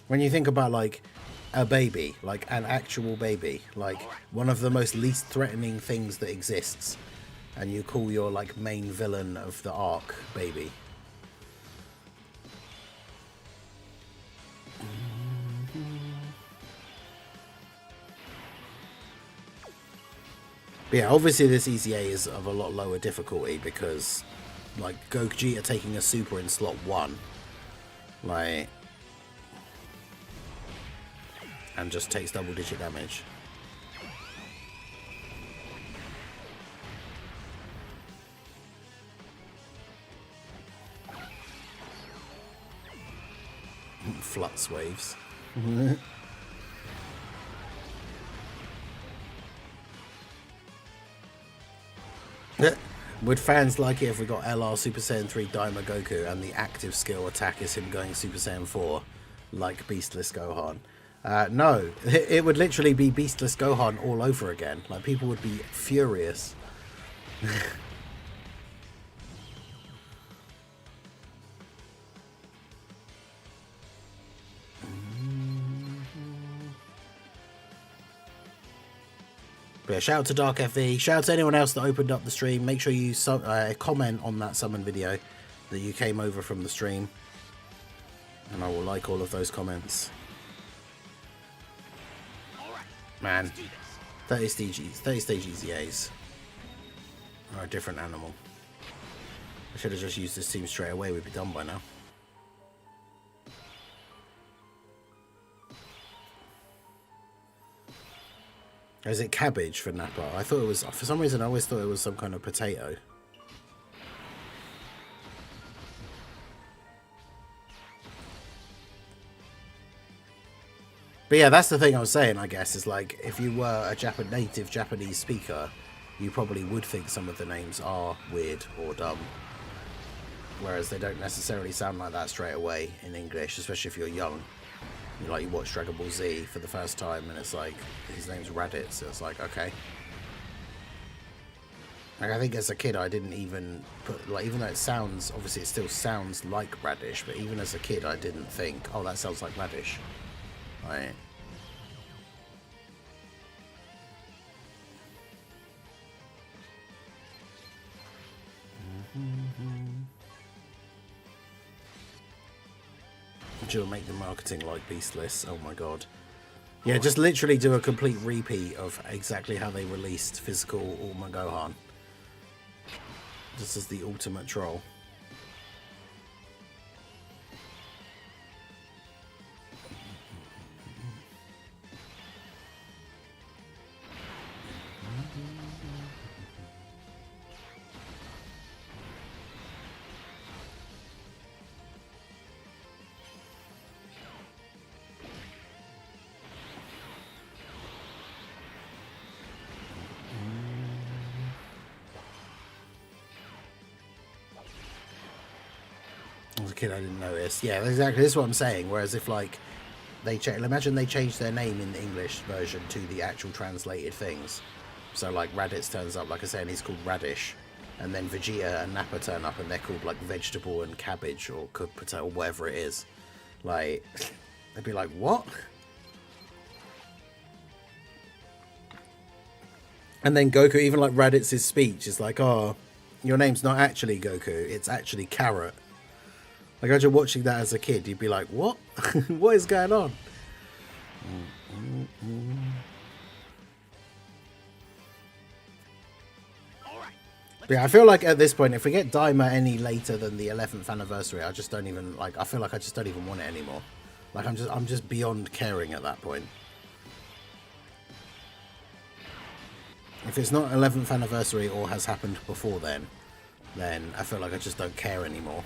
When you think about, like, a baby, like an actual baby, like one of the most least threatening things that exists, and you call your, like, main villain of the arc Baby. But yeah, obviously this EZA is of a lot lower difficulty because, like, Gogeta taking a super in slot 1, like, and just takes double-digit damage. Flux waves. Would fans like it if we got LR Super Saiyan 3 Daima Goku and the active skill attack is him going Super Saiyan 4 like Beastless Gohan? No, it would literally be Beastless Gohan all over again. Like, people would be furious. But yeah, shout out to Dark FV. Shout out to anyone else that opened up the stream. Make sure you comment on that summon video that you came over from the stream. And I will like all of those comments. Man, 30 stage EZAs are a different animal. I should have just used this team straight away. We'd be done by now. Is it cabbage for Nappa? I thought it was, for some reason I always thought it was some kind of potato. But yeah, that's the thing I was saying, I guess, is like, if you were a native Japanese speaker, you probably would think some of the names are weird or dumb. Whereas they don't necessarily sound like that straight away in English, especially if you're young. You watch Dragon Ball Z for the first time and it's like, his name's Raditz, so it's like, okay. Like, I think as a kid I didn't even put, like, even though it sounds, obviously it still sounds like Radish, but even as a kid I didn't think, oh, that sounds like Radish. Right. She'll make the marketing like Beastless. Oh my god. Yeah, just literally do a complete repeat of exactly how they released physical Ulma Gohan. Just as the ultimate troll. As a kid, I didn't notice. Yeah, exactly. This is what I'm saying. Whereas if, like, imagine they changed their name in the English version to the actual translated things. So, like, Raditz turns up, like I said, and he's called Radish. And then Vegeta and Nappa turn up, and they're called, like, Vegetable and Cabbage or Cooked Potato or whatever it is. Like, they'd be like, what? And then Goku, even like Raditz's speech, is like, oh, your name's not actually Goku, it's actually Carrot. Like, imagine watching that as a kid, you'd be like, what? What is going on? But yeah, I feel like at this point, if we get Daima any later than the 11th anniversary, I just don't even, like, I feel like I just don't even want it anymore. Like, I'm just beyond caring at that point. If it's not 11th anniversary or has happened before then I feel like I just don't care anymore.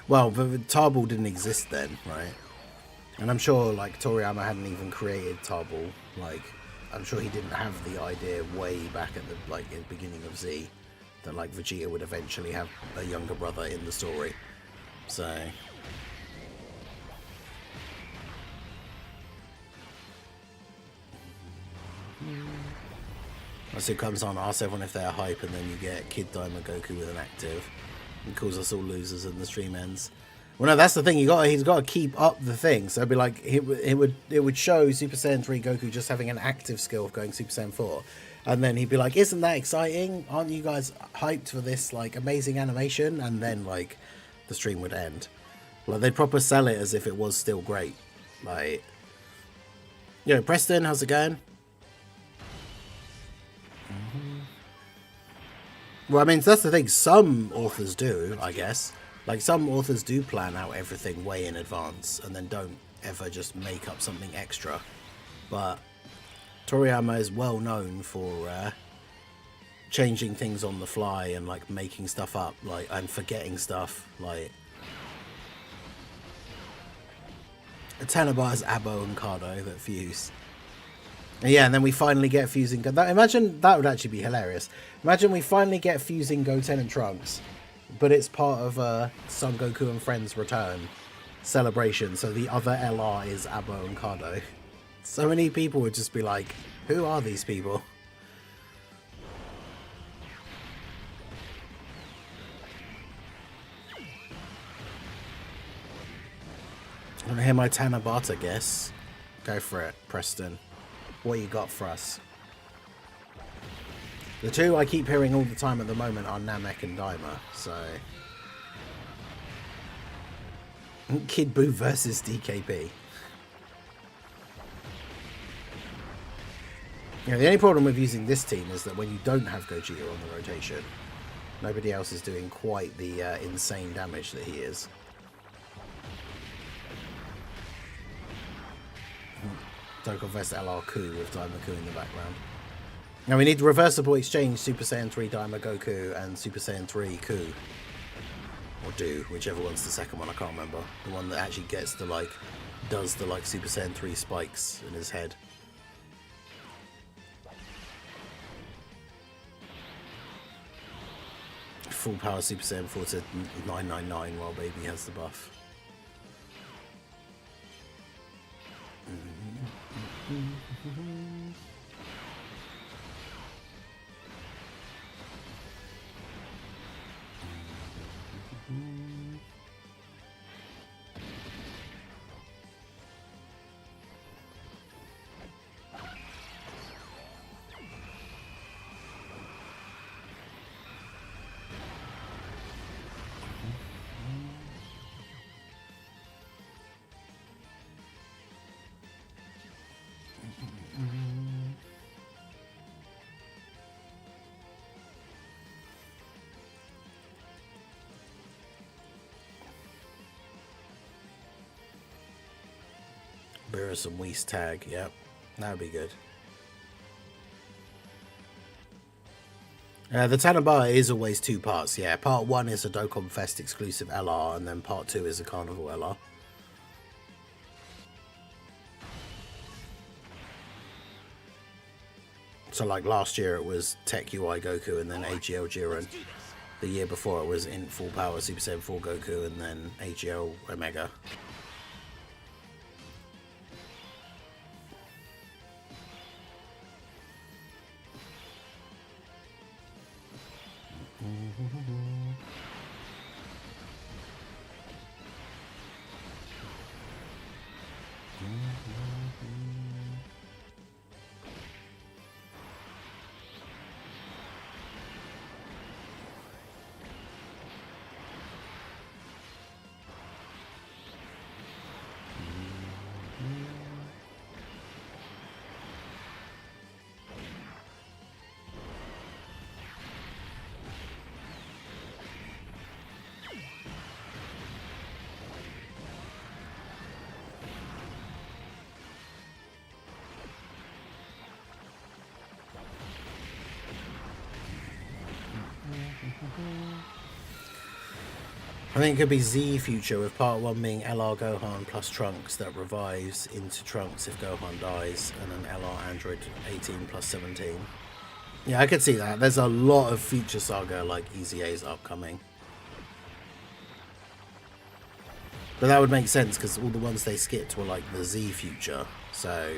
Well, the Tarball didn't exist then, right? And I'm sure, like, Toriyama hadn't even created Tarball. Like, I'm sure he didn't have the idea way back at the, like, in the beginning of Z that, like, Vegeta would eventually have a younger brother in the story. So... Once it comes on, ask everyone if they're hype, and then you get Kid Daima Goku with an active. And calls us all losers and the stream ends. Well, no, that's the thing. He's got to keep up the thing. So it'd be like it would show Super Saiyan 3 Goku just having an active skill of going Super Saiyan 4, and then he'd be like, "Isn't that exciting? Aren't you guys hyped for this like amazing animation?" And then like the stream would end. Like they'd proper sell it as if it was still great. Like, yo, Preston, how's it going? Well, I mean, that's the thing. Some authors do, I guess. Like, some authors do plan out everything way in advance and then don't ever just make up something extra. But Toriyama is well known for changing things on the fly and, like, making stuff up, like, and forgetting stuff. Like, Tanabata's Abo and Cardo that fuse. And yeah, and then we finally get fusing. Imagine that would actually be hilarious. Imagine we finally get fusing Goten and Trunks, but it's part of Son Goku and Friends Return celebration. So the other LR is Abo and Cardo. So many people would just be like, "Who are these people?" I want to hear my Tanabata guess. Go for it, Preston. What you got for us? The two I keep hearing all the time at the moment are Namek and Daima, so... Kid Buu versus DKP. Yeah, the only problem with using this team is that when you don't have Gogeta on the rotation, nobody else is doing quite the insane damage that he is. Dokkan vs LR Ku with Daima Ku in the background. Now we need reversible exchange Super Saiyan 3 Daima Goku and Super Saiyan 3 Ku. Or Do, whichever one's the second one, I can't remember. The one that actually gets the like, does the like Super Saiyan 3 spikes in his head. Full power Super Saiyan 4 to 999 while Baby has the buff. Beerus and Whis tag, yep, that would be good. The Tanabata is always two parts, yeah. Part 1 is a Dokkan Fest exclusive LR, and then part 2 is a Carnival LR. So like last year it was Tech UI Goku and then AGL Jiren. The year before it was in full power Super Saiyan 4 Goku and then AGL Omega. I think it could be Z Future, with part 1 being LR Gohan plus Trunks that revives into Trunks if Gohan dies, and an LR Android 18 plus 17. Yeah, I could see that. There's a lot of Future Saga like EZA's upcoming. But that would make sense because all the ones they skipped were like the Z Future, so...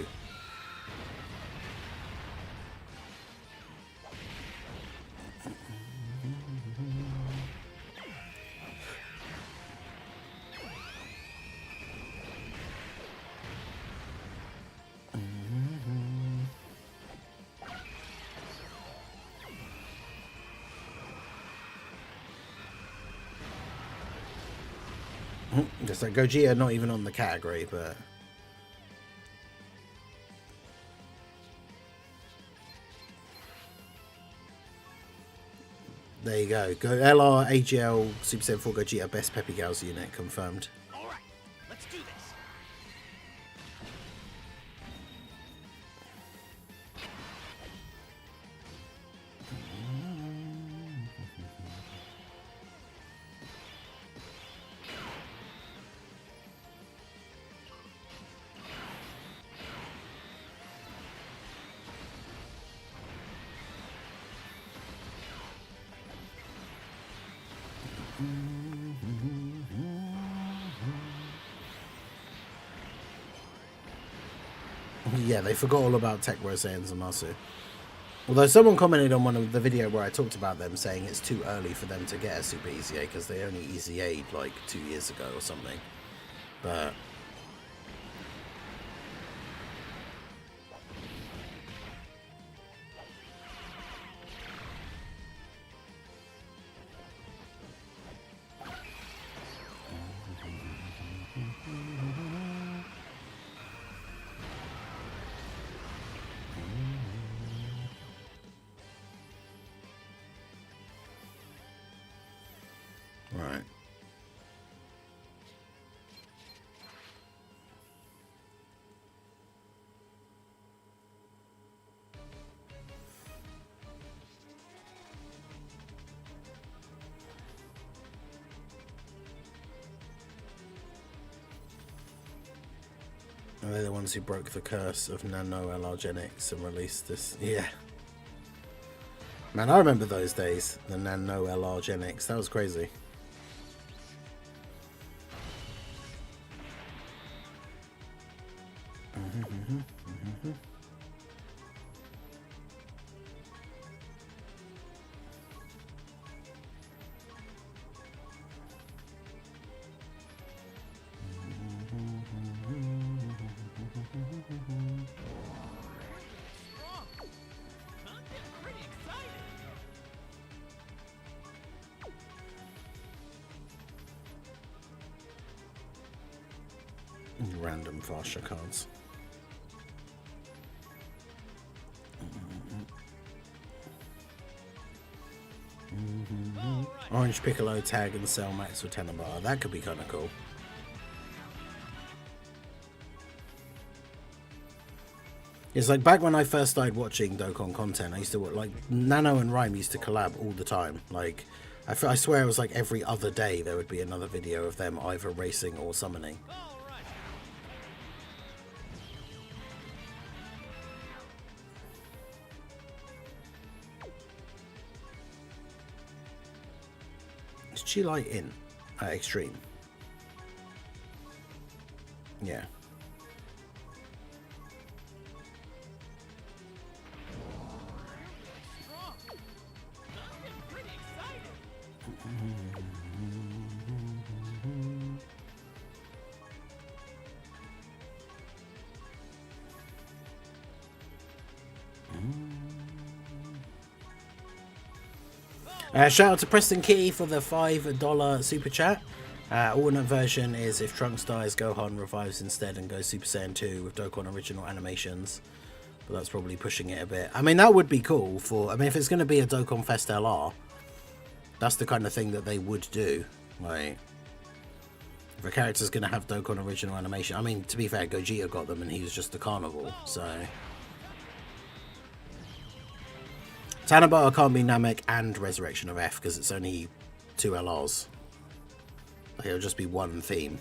Just like Gogeta, not even on the category, but there you go. Go LR AGL Super Saiyan 4 Gogeta best Peppy Gals unit confirmed. All right, let's do this. Yeah, they forgot all about Tech Rose and Zamasu. Although someone commented on one of the video where I talked about them saying it's too early for them to get a Super EZA because they only EZA'd like 2 years ago or something. But right. Are they the ones who broke the curse of nano LRgenics and released this? Yeah. Man, I remember those days. The nano LRgenics. That was crazy. Random faster cards. Orange Piccolo tag and Cell Max with Tanabata. That could be kind of cool. It's like back when I first started watching Dokkan content, I used to watch, like, Nano and Rhyme used to collab all the time. Like, I swear it was like every other day there would be another video of them either racing or summoning. Is G-Light in at Extreme? Yeah. Shout out to Preston Kitty for the $5 super chat. Alternate version is if Trunks dies, Gohan revives instead and goes Super Saiyan 2 with Dokkan original animations. But that's probably pushing it a bit. I mean, that would be cool for... I mean, if it's going to be a Dokkan Fest LR, that's the kind of thing that they would do. Like, if a character's going to have Dokkan original animation... I mean, to be fair, Gogeta got them and he was just a carnival, so... Tanabata can't be Namek and Resurrection of F because it's only 2 LRs. Like, it'll just be one theme.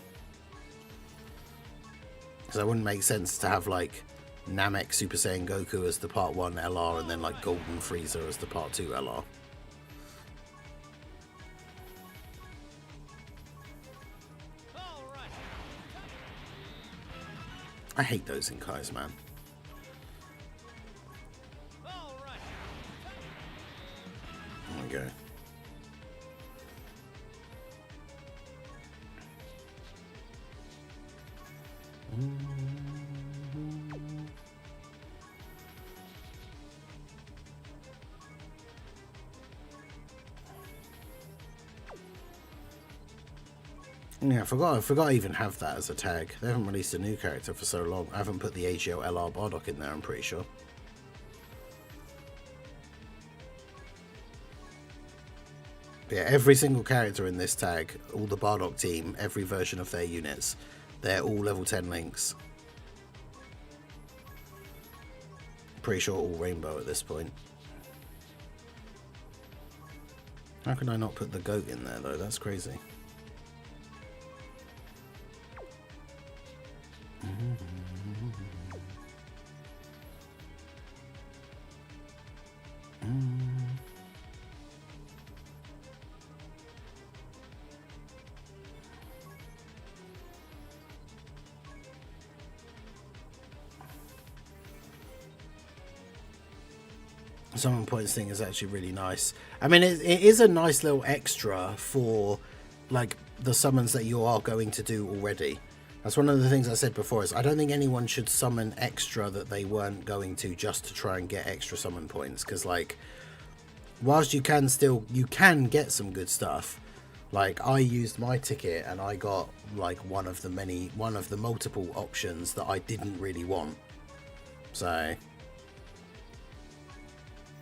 Because it wouldn't make sense to have like Namek Super Saiyan Goku as the Part 1 LR and then like Golden Frieza as the Part 2 LR. I hate those in Kai's, man. There we go. Yeah, I forgot I even have that as a tag. They haven't released a new character for so long. I haven't put the AGL LR Bardock in there, I'm pretty sure. But yeah, every single character in this tag, all the Bardock team, every version of their units, they're all level 10 links. Pretty sure all rainbow at this point. How can I not put the goat in there though? That's crazy. summon points thing is actually really nice. I mean, it is a nice little extra for like the summons that you are going to do already. That's one of the things I said before, is I don't think anyone should summon extra that they weren't going to just to try and get extra summon points, because like whilst you can get some good stuff. Like I used my ticket and I got like one of the multiple options that I didn't really want. So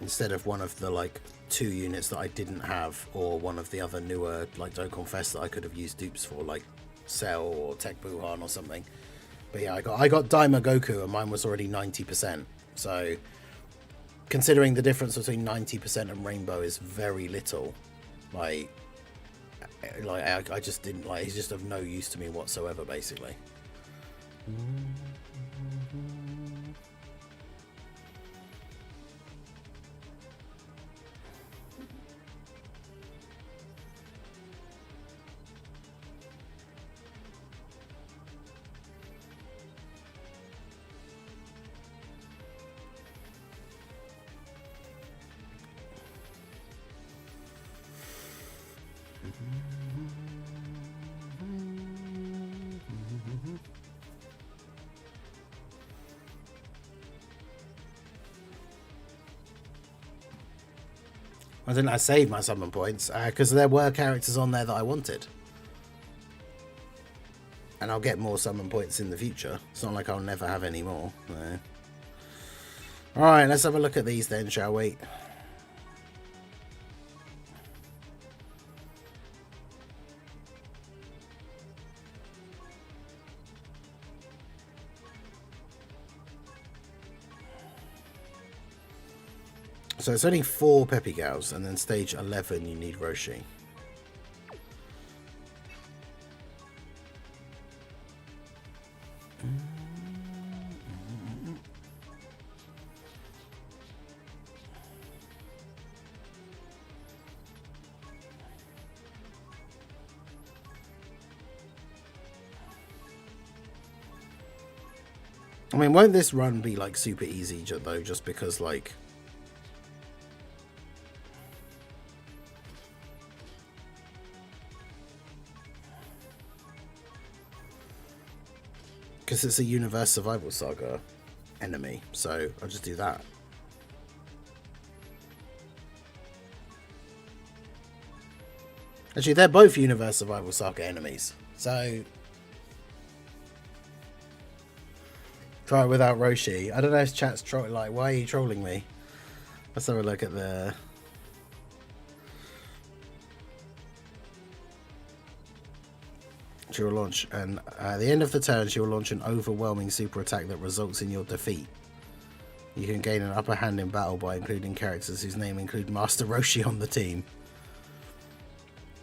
instead of one of the like 2 units that I didn't have, or one of the other newer like Dokkan Fest that I could have used dupes for, like Cell or Tech Buhan or something. But yeah, I got Daima Goku and mine was already 90%. So considering the difference between 90% and Rainbow is very little, like I just didn't like. He's just of no use to me whatsoever, basically. I didn't. I saved my summon points because there were characters on there that I wanted, and I'll get more summon points in the future. It's not like I'll never have any more. No. All right, let's have a look at these then, shall we? So it's only 4 Peppy Gals, and then stage 11 you need Roshi. I mean, won't this run be like super easy though, just because like because it's a Universe Survival Saga enemy, so I'll just do that. Actually, they're both Universe Survival Saga enemies, so try it without Roshi. I don't know if chat's trolling. Like, why are you trolling me? Let's have a look at the. She will launch, and at the end of the turn, she will launch an overwhelming super attack that results in your defeat. You can gain an upper hand in battle by including characters whose name include Master Roshi on the team.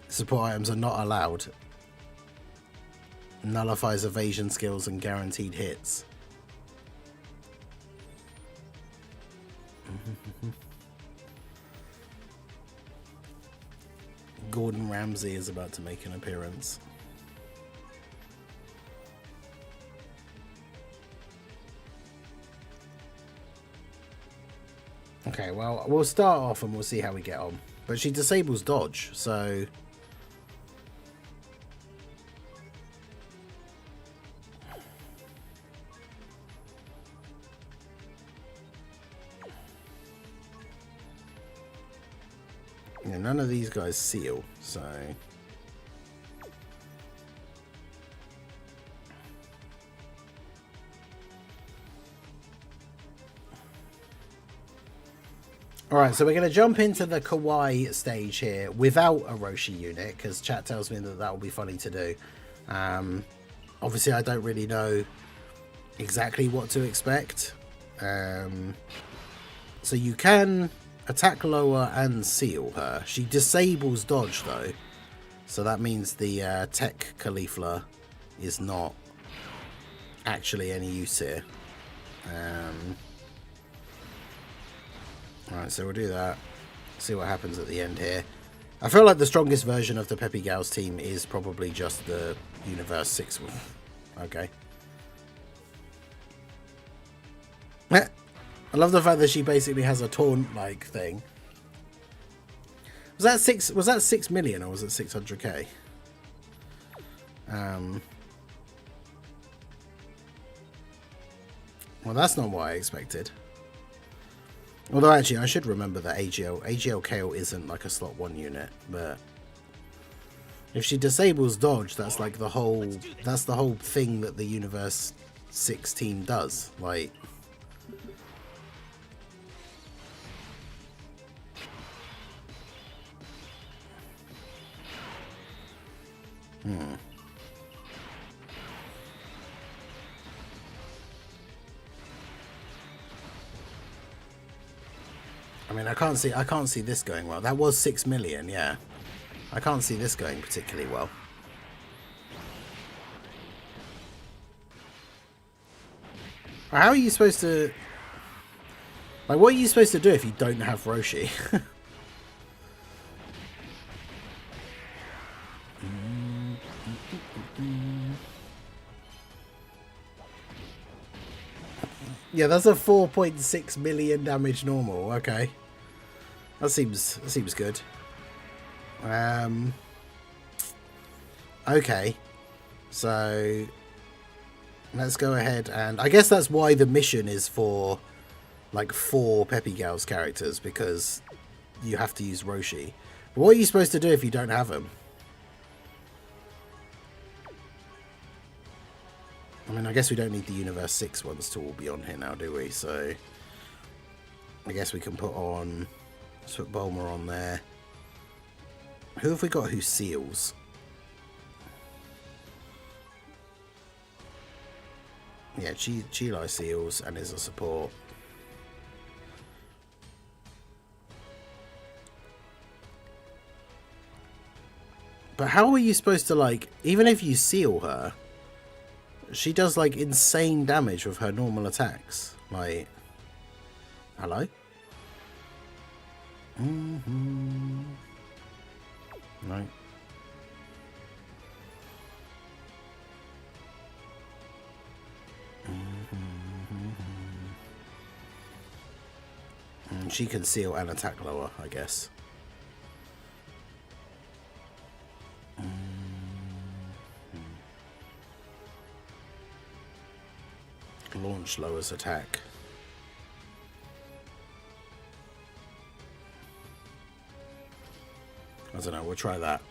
Support items are not allowed. Nullifies evasion skills and guaranteed hits. Gordon Ramsay is about to make an appearance. Okay, well, we'll start off and we'll see how we get on. But she disables dodge, so yeah, none of these guys seal, so alright, so we're going to jump into the Kawaii stage here without a Roshi unit, because chat tells me that that will be funny to do. Obviously, I don't really know exactly what to expect. So you can attack lower and seal her. She disables dodge, though. So that means the Tech Caulifla is not actually any use here. Alright, so we'll do that. See what happens at the end here. I feel like the strongest version of the Peppy Gals team is probably just the Universe 6 one. Okay. I love the fact that she basically has a taunt like thing. Was that 6 million or was it 600k? Well, that's not what I expected. Although actually, I should remember that AGL KO isn't like a slot 1 unit, but if she disables dodge, that's like the whole thing that the Universe 6 team does. Like, I mean, I can't see this going well. That was 6 million, yeah. I can't see this going particularly well. How are you supposed to... Like, what are you supposed to do if you don't have Roshi? Yeah, that's a 4.6 million damage normal. Okay. That seems good. Okay. So let's go ahead and I guess that's why the mission is for like 4 Peppy Gals characters, because you have to use Roshi. But what are you supposed to do if you don't have them? I mean, I guess we don't need the Universe 6 ones to all be on here now, do we? So I guess we can put Bulma on there. Who have we got who seals? Yeah, Chilai seals and is a support. But how are you supposed to, like, even if you seal her, she does like insane damage with her normal attacks. Like, hello? No. And she can seal and attack lower, I guess. Launch lowers attack. I don't know, we'll try that.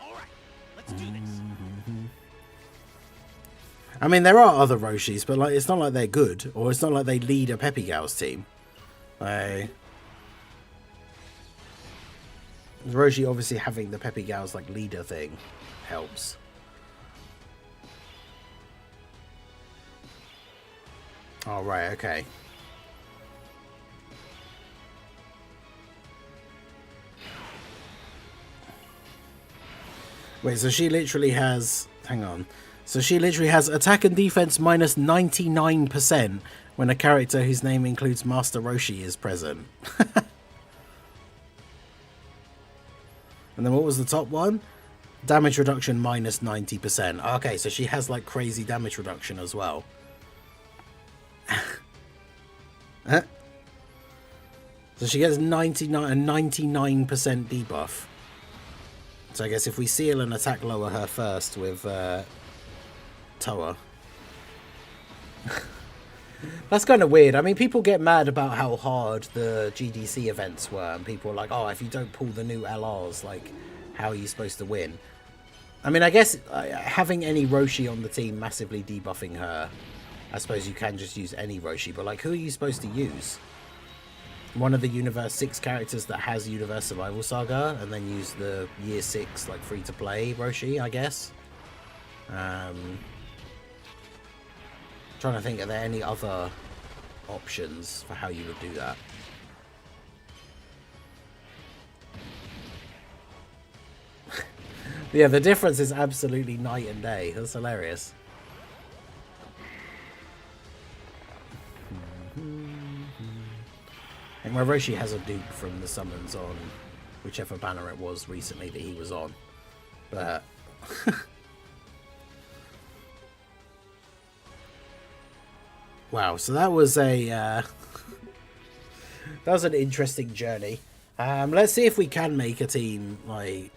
All right, let's do this. I mean, there are other Roshis, but like, it's not like they're good, or it's not like they lead a Peppy Gals team. Roshi obviously having the Peppy Gals like leader thing helps. Oh, right, okay. Wait, so she literally has... Hang on. So she literally has attack and defense minus 99% when a character whose name includes Master Roshi is present. And then what was the top one? Damage reduction minus 90%. Okay, so she has like crazy damage reduction as well. Huh? So she gets 99% debuff. So I guess if we seal and attack lower her first with Toa. That's kind of weird. I mean, people get mad about how hard the GDC events were, and people are like, oh, if you don't pull the new LRs, like, how are you supposed to win? I mean, I guess having any Roshi on the team massively debuffing her, I suppose you can just use any Roshi, but like, who are you supposed to use? One of the Universe 6 characters that has Universe Survival Saga, and then use the Year 6, like, free-to-play Roshi, I guess? Trying to think, are there any other options for how you would do that? Yeah, the difference is absolutely night and day. That's hilarious. And where Roshi has a dupe from the summons on whichever banner it was recently that he was on. But Wow, so that was a that was an interesting journey. Let's see if we can make a team. Like,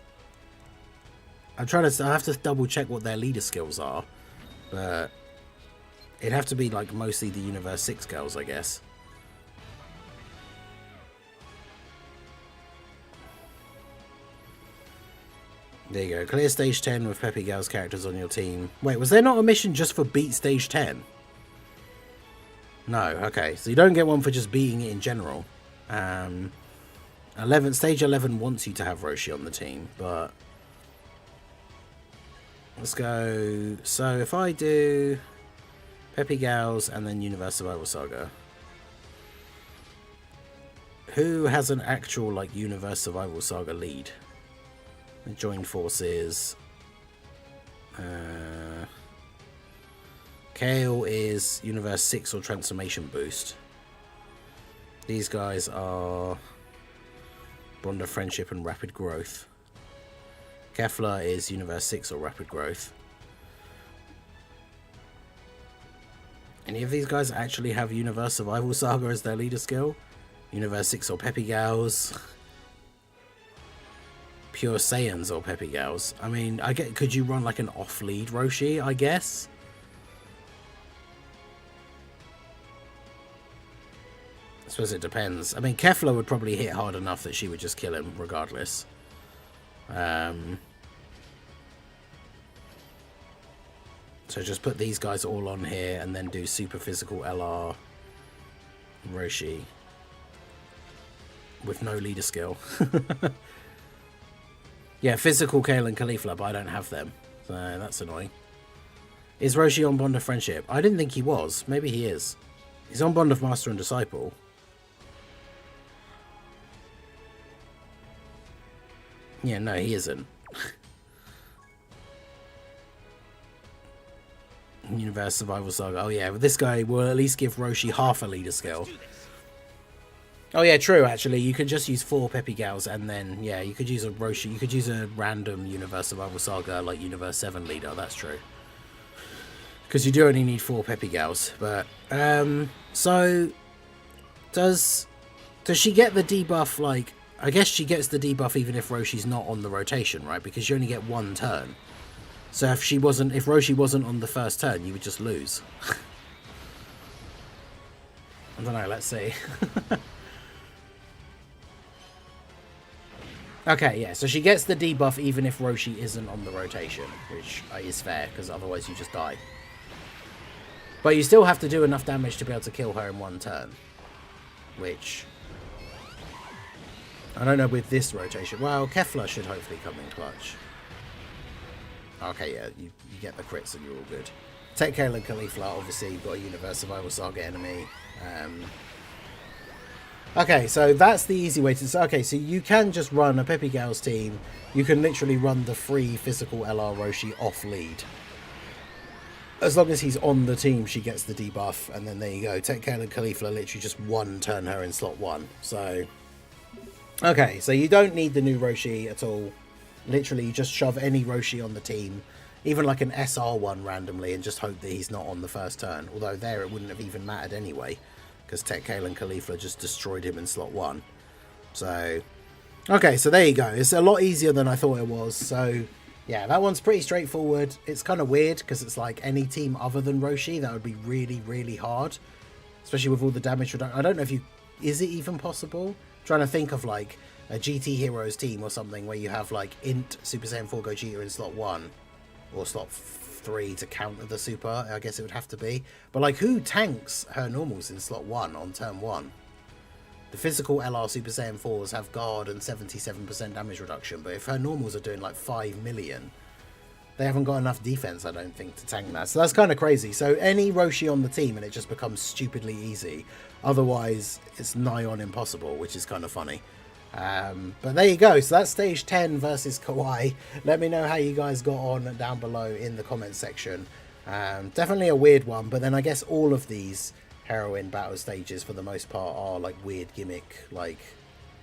I have to double check what their leader skills are, but it'd have to be like mostly the Universe 6 girls, I guess. There you go. Clear stage 10 with Peppy Gals characters on your team. Wait, was there not a mission just for beat stage 10? No, okay. So you don't get one for just beating it in general. 11 stage 11 wants you to have Roshi on the team, but let's go. So if I do Peppy Gals and then Universe Survival Saga, who has an actual like Universe Survival Saga lead? Join forces. Kale is Universe 6 or Transformation Boost. These guys are Bond of Friendship and Rapid Growth. Kefla is Universe 6 or Rapid Growth. Any of these guys actually have Universe Survival Saga as their leader skill? Universe 6 or Peppy Gals. Pure Saiyans or Peppy Gals. I mean, could you run like an off-lead Roshi, I guess? I suppose it depends. I mean, Kefla would probably hit hard enough that she would just kill him regardless. So just put these guys all on here and then do super physical LR Roshi with no leader skill. Yeah, physical Kale and Caulifla, but I don't have them. So that's annoying. Is Roshi on Bond of Friendship? I didn't think he was. Maybe he is. He's on Bond of Master and Disciple. Yeah, no, he isn't. Universe Survival Saga. Oh yeah, this guy will at least give Roshi half a leader skill. Oh yeah, true, actually. You could just use 4 Peppy Gals and then, yeah, you could use a Roshi. You could use a random Universe Survival Saga, like Universe 7 leader. That's true. Because you do only need 4 Peppy Gals. But, so, does she get the debuff, like, I guess she gets the debuff even if Roshi's not on the rotation, right? Because you only get 1 turn. So if Roshi wasn't on the first turn, you would just lose. I don't know, let's see. Okay, yeah, so she gets the debuff even if Roshi isn't on the rotation, which is fair, because otherwise you just die. But you still have to do enough damage to be able to kill her in 1 turn. Which, I don't know with this rotation. Well, Kefla should hopefully come in clutch. Okay, yeah, you get the crits and you're all good. Take Kale and Caulifla, obviously you've got a Universe Survival Saga enemy. Okay, so that's the easy way to... Okay, so you can just run a Peppy Gals team. You can literally run the free physical LR Roshi off lead. As long as he's on the team, she gets the debuff. And then there you go. Take Kale and Caulifla, literally just 1 turn her in slot 1. So... Okay, so you don't need the new Roshi at all. Literally, you just shove any Roshi on the team. Even like an SR one randomly and just hope that he's not on the first turn. Although there it wouldn't have even mattered anyway. Because Tech Kale and Caulifla just destroyed him in slot 1. So, okay, so there you go. It's a lot easier than I thought it was. So, yeah, that one's pretty straightforward. It's kind of weird because it's like any team other than Roshi, that would be really, really hard. Especially with all the damage reduction. I don't know if you... Is it even possible? I'm trying to think of like a GT Heroes team or something where you have like Int Super Saiyan 4 Gogeta in slot 1. Or slot 3 to counter the super, I guess it would have to be. But like, who tanks her normals in slot 1 on turn 1? The physical LR Super Saiyan 4s have guard and 77% damage reduction, but if her normals are doing like 5 million, they haven't got enough defense, I don't think, to tank that. So that's kind of crazy. So any Roshi on the team and it just becomes stupidly easy. Otherwise, it's nigh on impossible, which is kind of funny. But there you go. So that's stage 10 versus Kawaii. Let me know how you guys got on down below in the comments section. Definitely a weird one, but then I guess all of these Heroine battle stages for the most part are like weird gimmick, like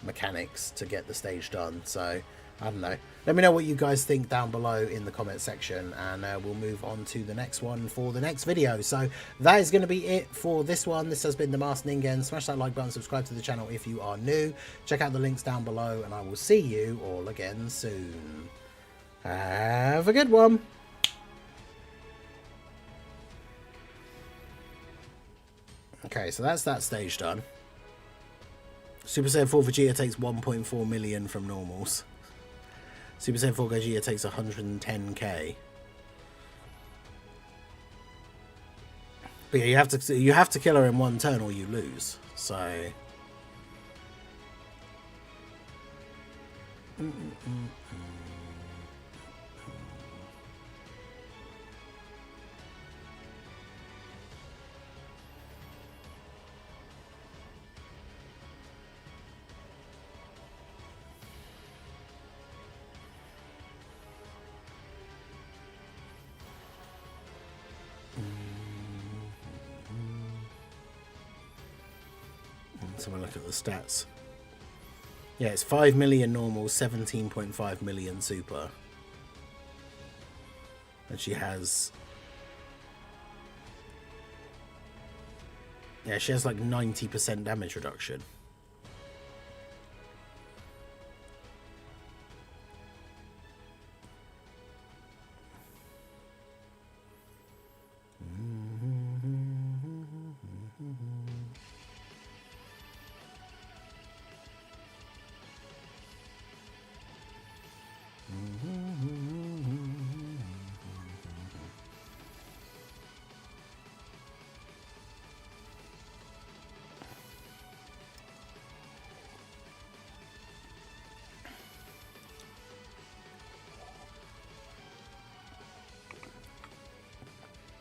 mechanics to get the stage done. So I don't know. Let me know what you guys think down below in the comment section, and we'll move on to the next one for the next video. So that is going to be it for this one. This has been The Masked Ningen. Smash that like button, subscribe to the channel if you are new. Check out the links down below, and I will see you all again soon. Have a good one. Okay, so that's that stage done. Super Saiyan 4 Vegeta takes 1.4 million from normals. Super Saiyan 4 Gogeta takes 110k. But yeah, you have to kill her in one turn or you lose. So let's have a look at the stats. Yeah, it's 5 million normal, 17.5 million super. And she has... yeah, she has like 90% damage reduction.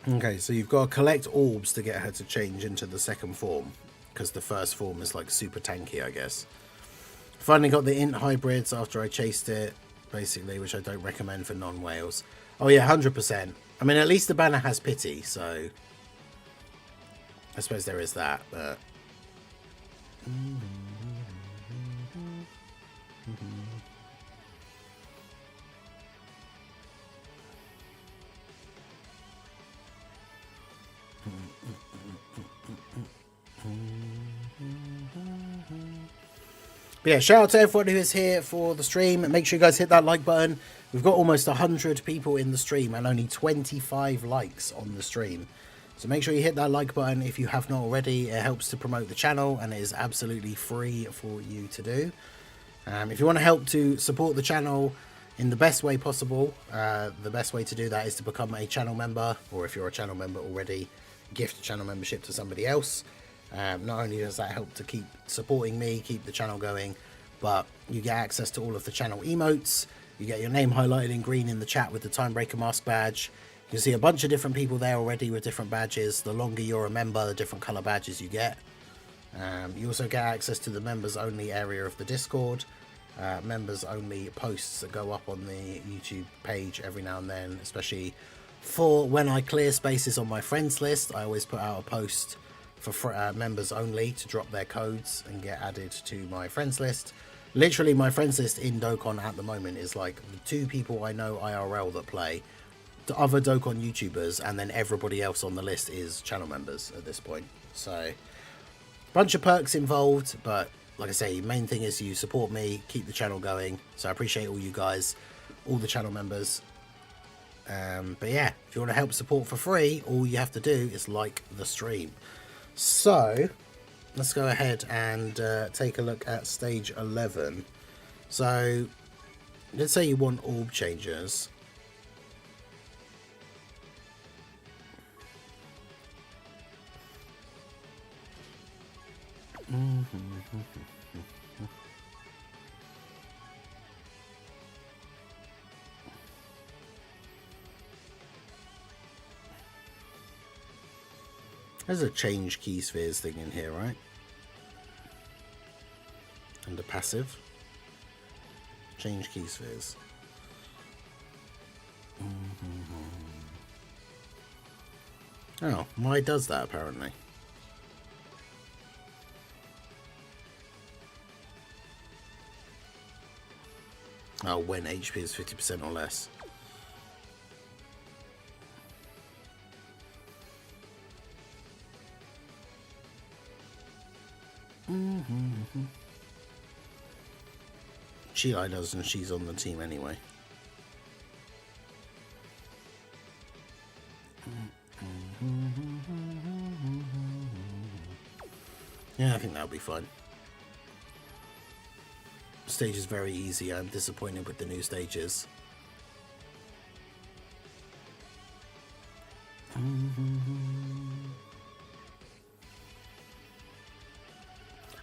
Okay, so you've got to collect orbs to get her to change into the second form, because the first form is like super tanky, I guess. Finally got the int hybrids after I chased it, basically, which I don't recommend for non-whales. Oh yeah, 100%. I mean, at least the banner has pity, so I suppose there is that, but... But yeah, shout out to everyone who is here for the stream. Make sure you guys hit that like button. We've got almost 100 people in the stream and only 25 likes on the stream. So make sure you hit that like button if you have not already. It helps to promote the channel and it is absolutely free for you to do. If you want to help to support the channel in the best way possible, the best way to do that is to become a channel member, or if you're a channel member already, gift a channel membership to somebody else. Not only does that help to keep supporting me, keep the channel going, but you get access to all of the channel emotes. You get your name highlighted in green in the chat with the Timebreaker mask badge. You can see a bunch of different people there already with different badges. The longer you're a member, the different color badges you get. You also get access to the members only area of the Discord. Members only posts that go up on the YouTube page every now and then, especially for when I clear spaces on my friends list. I always put out a post for members only to drop their codes and get added to my friends list. Literally, my friends list in Dokkan at the moment is like the 2 people I know IRL that play, the other Dokkan YouTubers, and then everybody else on the list is channel members at this point. So, bunch of perks involved, but like I say, main thing is you support me, keep the channel going. So I appreciate all you guys, all the channel members. But yeah, if you want to help support for free, all you have to do is like the stream. So let's go ahead and take a look at stage 11. So let's say you want orb changers. There's a change key spheres thing in here, right? And a passive. Change key spheres. Oh, why does that apparently? Oh, when HP is 50% or less. Sheila does, and she's on the team anyway. Yeah, I think that'll be fine. Stage is very easy. I'm disappointed with the new stages. I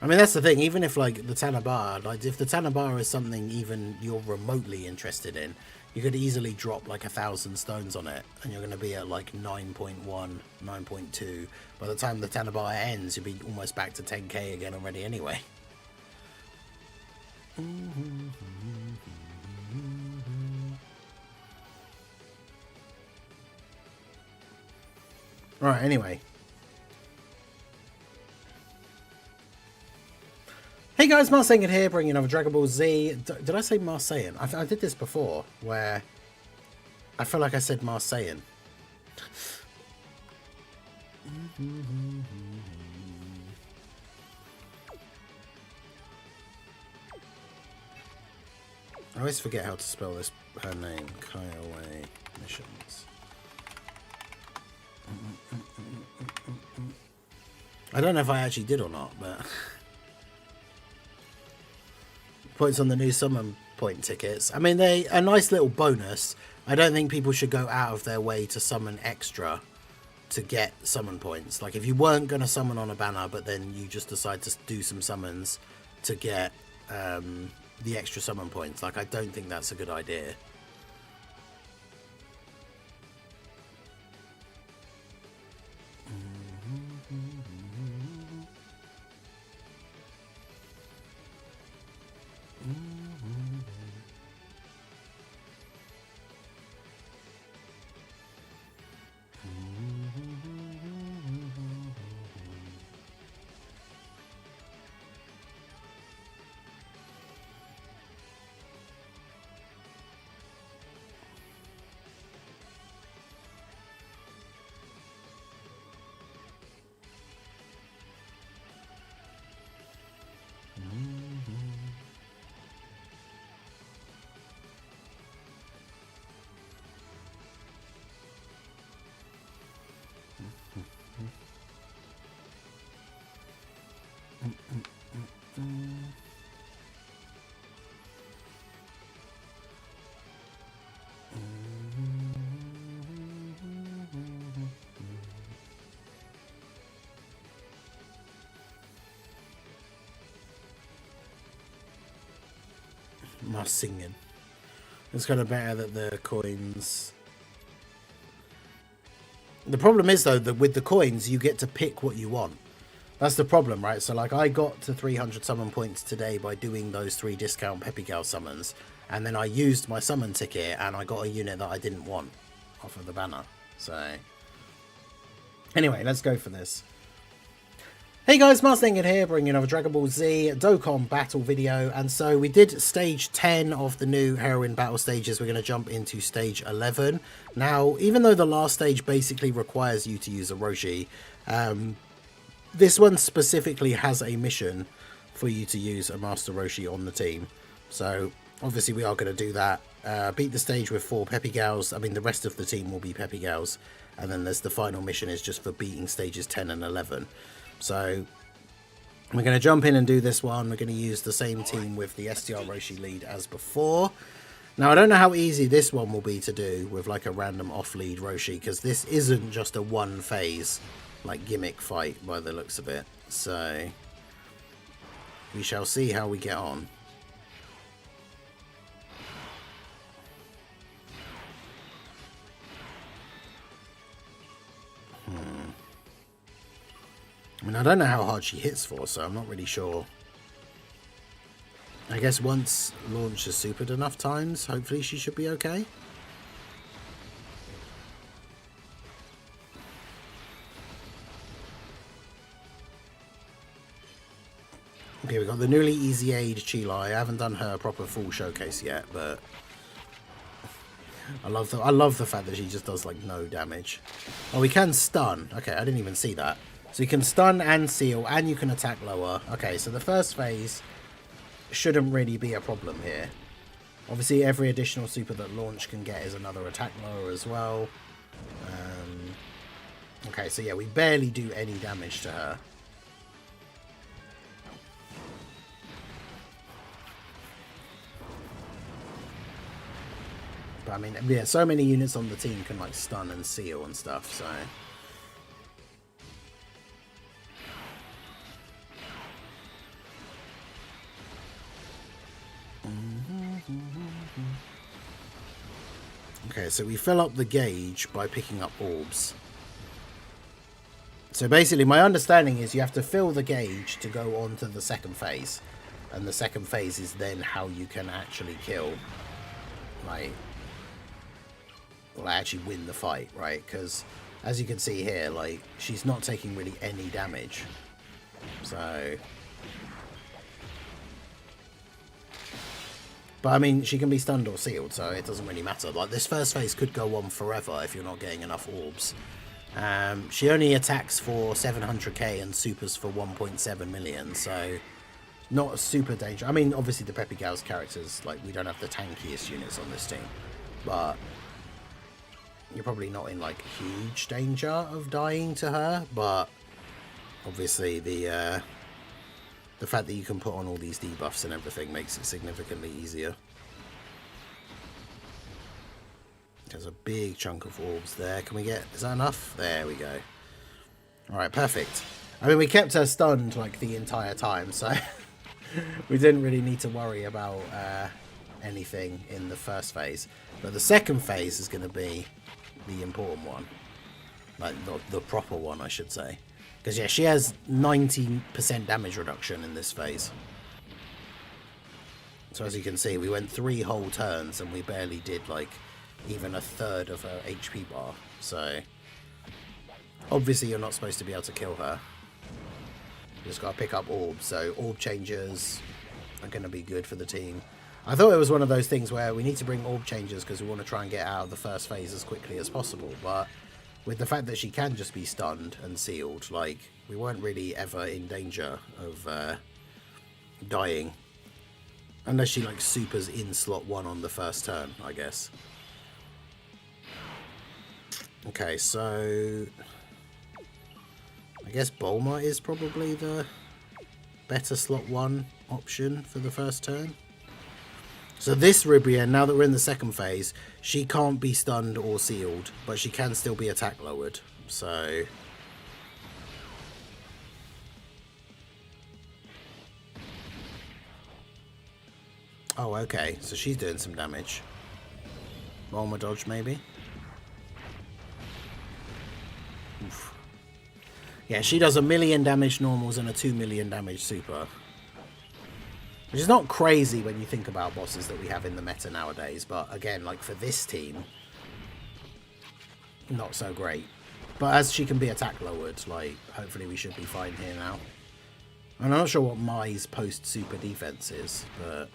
mean, that's the thing. Even if, like, the Tanabata, like, if the Tanabata is something even you're remotely interested in, you could easily drop, like, 1,000 stones on it, and you're going to be at, like, 9.1, 9.2. By the time the Tanabata ends, you'll be almost back to 10k again already anyway. Right, anyway. Hey guys, Marseillan here, bringing another Dragon Ball Z. Did I say Marseillan? I did this before, where I feel like I said Marseillan. I always forget how to spell her name. Kaioway Missions. I don't know if I actually did or not, but... Points on the new summon point tickets. I mean, they a nice little bonus. I don't think people should go out of their way to summon extra to get summon points. Like, if you weren't going to summon on a banner, but then you just decide to do some summons to get the extra summon points, like, I don't think that's a good idea. Marseillan. It's kind of better that the coins... The problem is, though, that with the coins, you get to pick what you want. That's the problem, right? So, like, I got to 300 summon points today by doing those 3 discount Peppy Gals summons. And then I used my summon ticket, and I got a unit that I didn't want off of the banner. So, anyway, let's go for this. Hey guys, Marseillan here, bringing another Dragon Ball Z Dokkan battle video. And so we did stage 10 of the new Heroine battle stages. We're going to jump into stage 11. Now, even though the last stage basically requires you to use a Roshi, this one specifically has a mission for you to use a Master Roshi on the team. So, obviously we are going to do that. Beat the stage with 4 Peppy Gals. I mean, the rest of the team will be Peppy Gals. And then there's the final mission is just for beating stages 10 and 11. So, we're going to jump in and do this one. We're going to use the same team with the STR Roshi lead as before. Now, I don't know how easy this one will be to do with, like, a random off-lead Roshi, because this isn't just a one-phase, like, gimmick fight by the looks of it. So, we shall see how we get on. I mean, I don't know how hard she hits for, so I'm not really sure. I guess once launch is supered enough times, hopefully she should be okay. Yeah, we've got the newly easy aid Chile. I haven't done her proper full showcase yet, but I love the fact that she just does like no damage. Oh, we can stun. Okay, I didn't even see that. So you can stun and seal, and you can attack lower. Okay, so the first phase shouldn't really be a problem here. Obviously, every additional super that launch can get is another attack lower as well. Okay, so yeah, we barely do any damage to her. But I mean, yeah, so many units on the team can like stun and seal and stuff, so... Okay, so we fill up the gauge by picking up orbs. So basically, my understanding is you have to fill the gauge to go on to the second phase. And the second phase is then how you can actually kill, like... Well, actually win the fight, right? Because, as you can see here, like, she's not taking really any damage. So... But, I mean, she can be stunned or sealed, so it doesn't really matter. Like, this first phase could go on forever if you're not getting enough orbs. She only attacks for 700k and supers for 1.7 million, so... Not super dangerous. I mean, obviously the Peppy Gals characters, like, we don't have the tankiest units on this team. But... You're probably not in, like, huge danger of dying to her, but... Obviously, the fact that you can put on all these debuffs and everything makes it significantly easier. There's a big chunk of orbs there. Can we get... Is that enough? There we go. Alright, perfect. I mean, we kept her stunned, like, the entire time, so... we didn't really need to worry about anything in the first phase. But the second phase is going to be the important one. Like, the proper one, I should say. Because, yeah, she has 90% damage reduction in this phase. So, as you can see, we went 3 whole turns and we barely did, like, even a third of her HP bar. So, obviously, you're not supposed to be able to kill her. You just got to pick up orbs. So, orb changers are going to be good for the team. I thought it was one of those things where we need to bring orb changers because we want to try and get out of the first phase as quickly as possible. But... with the fact that she can just be stunned and sealed, like, we weren't really ever in danger of dying. Unless she, like, supers in slot 1 on the first turn, I guess. Okay, so... I guess Bulma is probably the better slot 1 option for the first turn. So this Ribrienne, now that we're in the second phase, she can't be stunned or sealed, but she can still be attack lowered. So... oh, okay. So she's doing some damage. Bulma dodge, maybe? Oof. Yeah, she does 1 million damage normals and a 2 million damage super. Which is not crazy when you think about bosses that we have in the meta nowadays, but again, like for this team, not so great. But as she can be attack lowered, like, hopefully we should be fine here now. And I'm not sure what Mai's post-super defense is, but...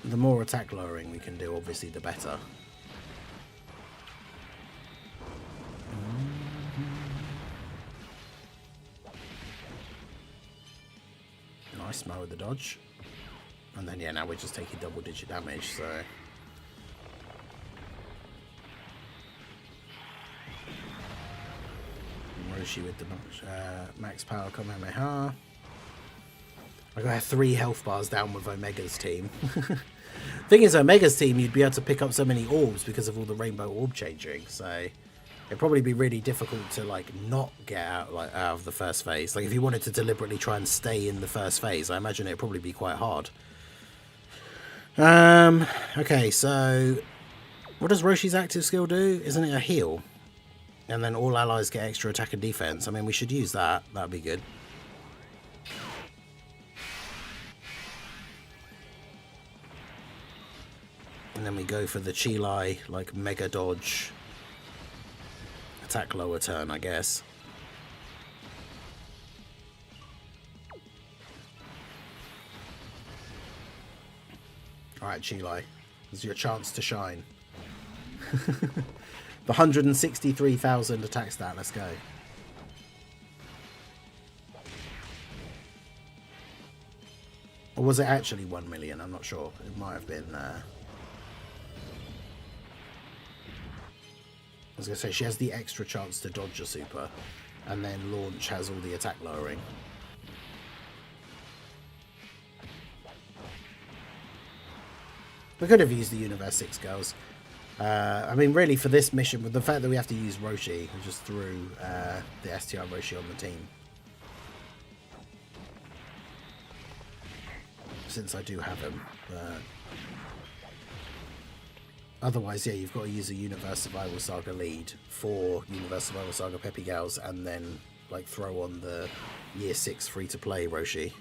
the more attack lowering we can do, obviously, the better. Nice Mo with the dodge. And then, yeah, now we're just taking double-digit damage, so... Roshi with the max power Kamehameha. I got 3 health bars down with Omega's team. Thing is, Omega's team, you'd be able to pick up so many orbs because of all the rainbow orb changing, so... it'd probably be really difficult to, like, not get out, like, out of the first phase. Like, if you wanted to deliberately try and stay in the first phase, I imagine it'd probably be quite hard. Okay, so... what does Roshi's active skill do? Isn't it a heal? And then all allies get extra attack and defense. I mean, we should use that. That'd be good. And then we go for the Chile, like, mega dodge... attack lower turn, I guess. Alright, Chile. This is your chance to shine. The 163,000 attack stat, let's go. Or was it actually 1 million? I'm not sure. It might have been... I was going to say, she has the extra chance to dodge a super, and then launch has all the attack lowering. We could have used the Universe 6 girls. I mean, really, for this mission, with the fact that we have to use Roshi, we just threw the STR Roshi on the team. Since I do have him. Otherwise, yeah, you've got to use a Universe Survival Saga lead for Universe Survival Saga Peppy Gals, and then, like, throw on the Year 6 free-to-play Roshi.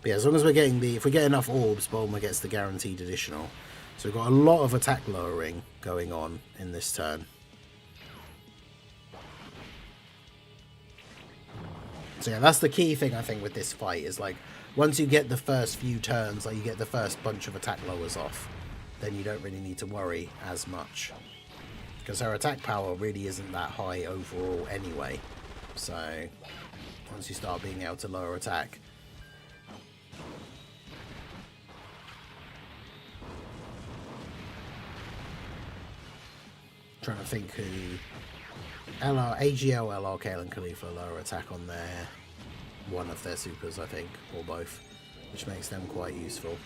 But yeah, as long as we're getting if we get enough orbs, Bulma gets the guaranteed additional. So we've got a lot of attack lowering going on in this turn. So yeah, that's the key thing I think with this fight, is like, once you get the first few turns, like you get the first bunch of attack lowers off, then you don't really need to worry as much. Because her attack power really isn't that high overall anyway. So once you start being able to lower attack. Trying to think who... AGL, LR, Kale and Khalifa lower attack on their... one of their supers, I think, or both, which makes them quite useful.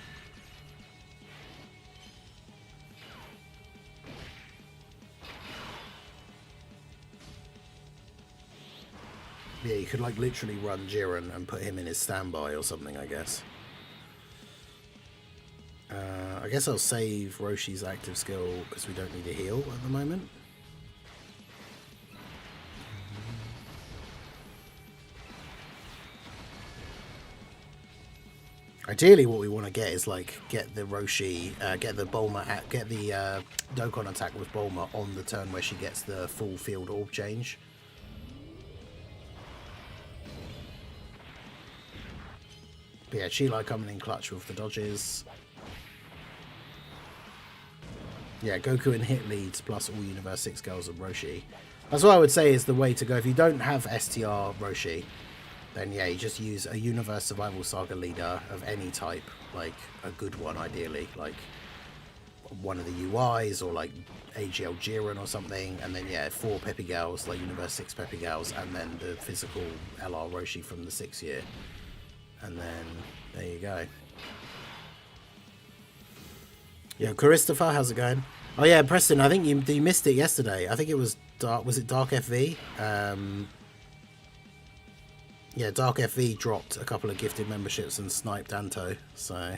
Yeah, you could like literally run Jiren and put him in his standby or something, I guess. I guess I'll save Roshi's active skill because we don't need a heal at the moment. Ideally, what we want to get is like get the Roshi, get the Bulma, get the Dokkan attack with Bulma on the turn where she gets the full field orb change. But yeah, Chile coming in clutch with the dodges. Yeah, Goku and hit leads plus all Universe 6 girls and Roshi. That's what I would say is the way to go. If you don't have STR Roshi, then yeah, you just use a Universe Survival Saga leader of any type, like a good one ideally, like one of the UIs or like AGL Jiren or something, and then yeah, 4 Peppy Gals, like Universe 6 Peppy Gals, and then the physical LR Roshi from the 6th year. And then there you go. Yeah, Christopher, how's it going? Oh yeah, Preston, I think you missed it yesterday. I think it was Dark. Was it Dark FV? Yeah, Dark FV dropped a couple of gifted memberships and sniped Anto. So.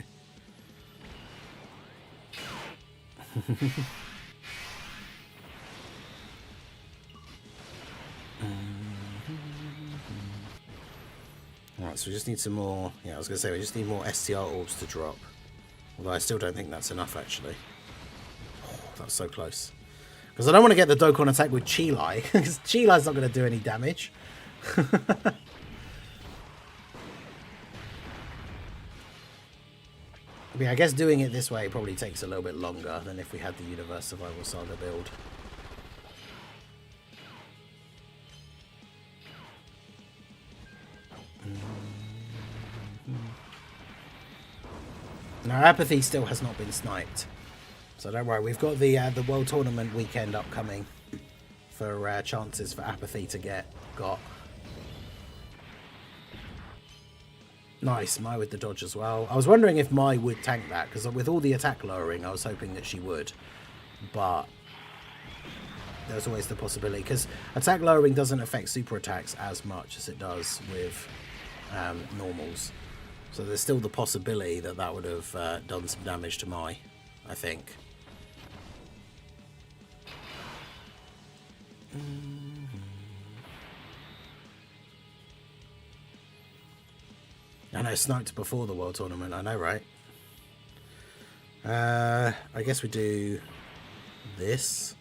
Alright, so we just need some more. Yeah, I was going to say we just need more STR orbs to drop. Although I still don't think that's enough, actually. Oh, that was so close. Because I don't want to get the Dokkan attack with Chile, because Chile's not going to do any damage. I mean, I guess doing it this way probably takes a little bit longer than if we had the Universe Survival Saga build. Now, Apathy still has not been sniped. So don't worry, we've got the World Tournament weekend upcoming for chances for Apathy to get got. Nice, Mai with the dodge as well. I was wondering if Mai would tank that, because with all the attack lowering, I was hoping that she would. But there's always the possibility, because attack lowering doesn't affect super attacks as much as it does with normals. So there's still the possibility that that would have done some damage to Mai, I think. I know, sniped before the World Tournament, I know, right? I guess we do this.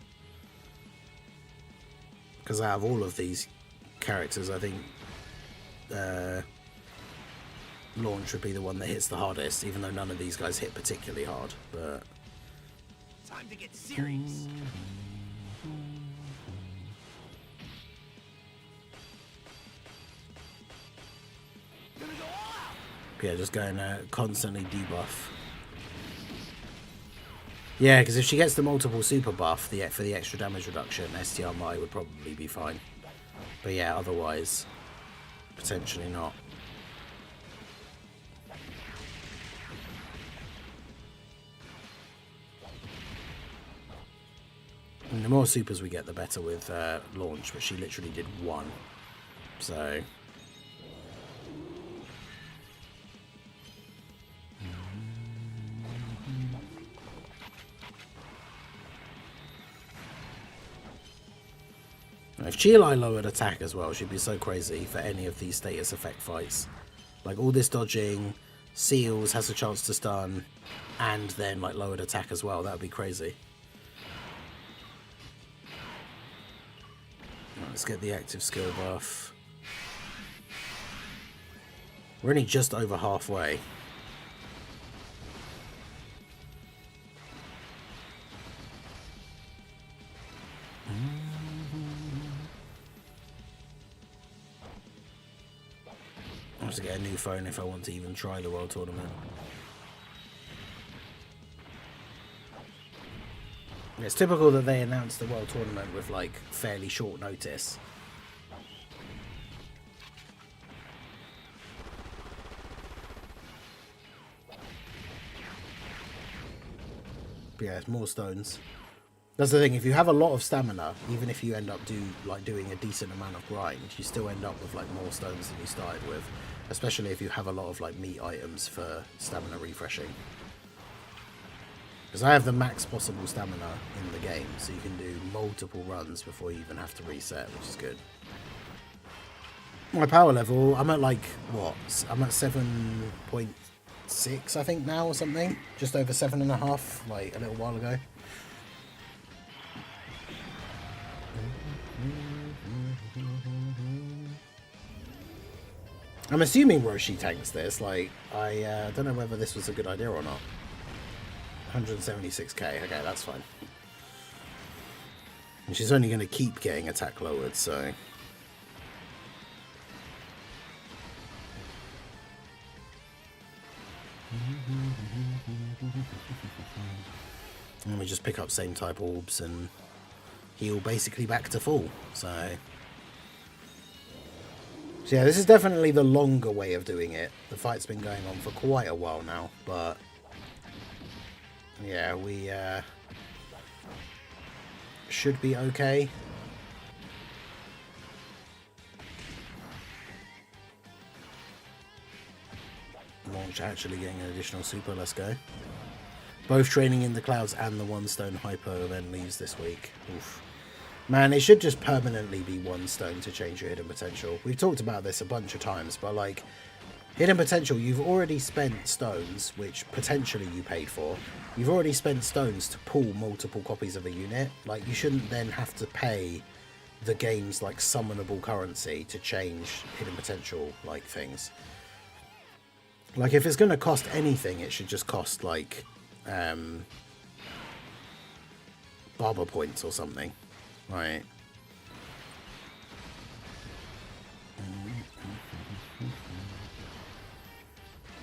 Because out of all of these characters, I think Launch would be the one that hits the hardest, even though none of these guys hit particularly hard. But Time to get serious. Gonna go all out. yeah, just going constantly debuff. Yeah, because if she gets the multiple super buff for the extra damage reduction, STR Mai would probably be fine. But yeah, otherwise, potentially not. And the more supers we get, the better with Launch, but she literally did one. So... If Chielai lowered attack as well, she'd be so crazy for any of these status effect fights. Like all this dodging, Seals has a chance to stun, and then like lowered attack as well. That would be crazy. Right, let's get the active skill buff. We're only just over halfway. I have to get a new phone if I want to even try the World Tournament. It's typical that they announce the World Tournament with like fairly short notice. But yeah, it's more stones. That's the thing, if you have a lot of stamina, even if you end up doing a decent amount of grind, you still end up with like more stones than you started with. Especially if you have a lot of like meat items for stamina refreshing. Because I have the max possible stamina in the game, so you can do multiple runs before you even have to reset, which is good. My power level, I'm at like, what? I'm at 7.6 I think now or something. Just over 7.5, like a little while ago. I'm assuming Roshi tanks this. Like, I don't know whether this was a good idea or not. 176k. Okay, that's fine. And she's only going to keep getting attack lowered, so... Let me just pick up same type orbs and heal basically back to full, so... So yeah, this is definitely the longer way of doing it. The fight's been going on for quite a while now, but yeah, we should be okay. Launch actually getting an additional super, let's go. Both training in the clouds and the one stone hyper event leaves this week. Oof. Man, it should just permanently be one stone to change your hidden potential. We've talked about this a bunch of times, but like, hidden potential, you've already spent stones, which potentially you paid for. You've already spent stones to pull multiple copies of a unit. Like, you shouldn't then have to pay the game's like summonable currency to change hidden potential like things. Like, if it's going to cost anything, it should just cost like barber points or something. Right.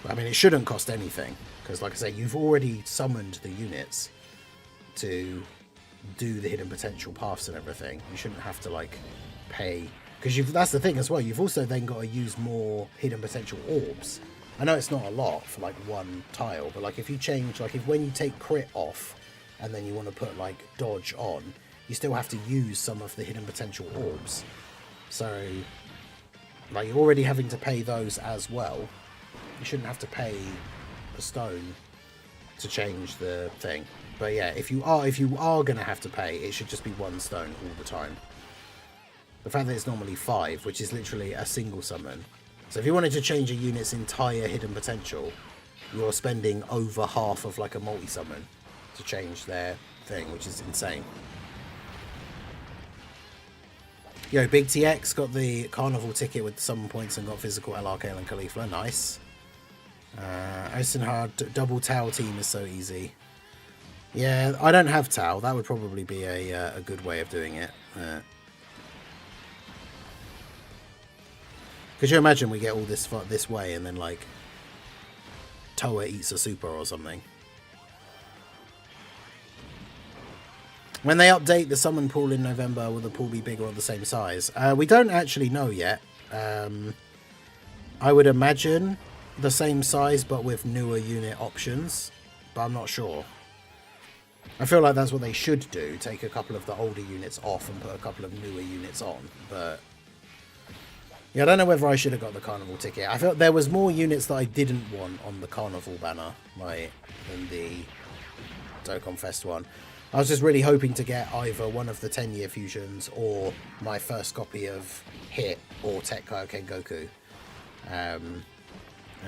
I mean, it shouldn't cost anything, because like I say, you've already summoned the units to do the hidden potential paths and everything. You shouldn't have to like pay, because that's the thing as well, you've also then got to use more hidden potential orbs. I know it's not a lot for like one tile, but like if you change, like if when you take crit off and then you want to put like dodge on, you still have to use some of the hidden potential orbs. So, like, you're already having to pay those as well. You shouldn't have to pay a stone to change the thing. But yeah, if you are gonna have to pay, it should just be one stone all the time. The fact that it's normally 5, which is literally a single summon. So if you wanted to change a unit's entire hidden potential, you're spending over half of like a multi-summon to change their thing, which is insane. Yo, Big TX got the carnival ticket with summon points and got physical LRK and Khalifa. Nice. Osenhard double Tau team is so easy. Yeah, I don't have Tau. That would probably be a good way of doing it. Could you imagine we get all this way and then like Toa eats a super or something? When they update the summon pool in November, will the pool be bigger or the same size? We don't actually know yet. I would imagine the same size but with newer unit options, but I'm not sure. I feel like that's what they should do, take a couple of the older units off and put a couple of newer units on, but yeah, I don't know whether I should have got the carnival ticket. I felt there was more units that I didn't want on the carnival banner, like, than the Dokkan Fest one. I was just really hoping to get either one of the 10-year fusions or my first copy of Hit or Tech Kaioken Goku. And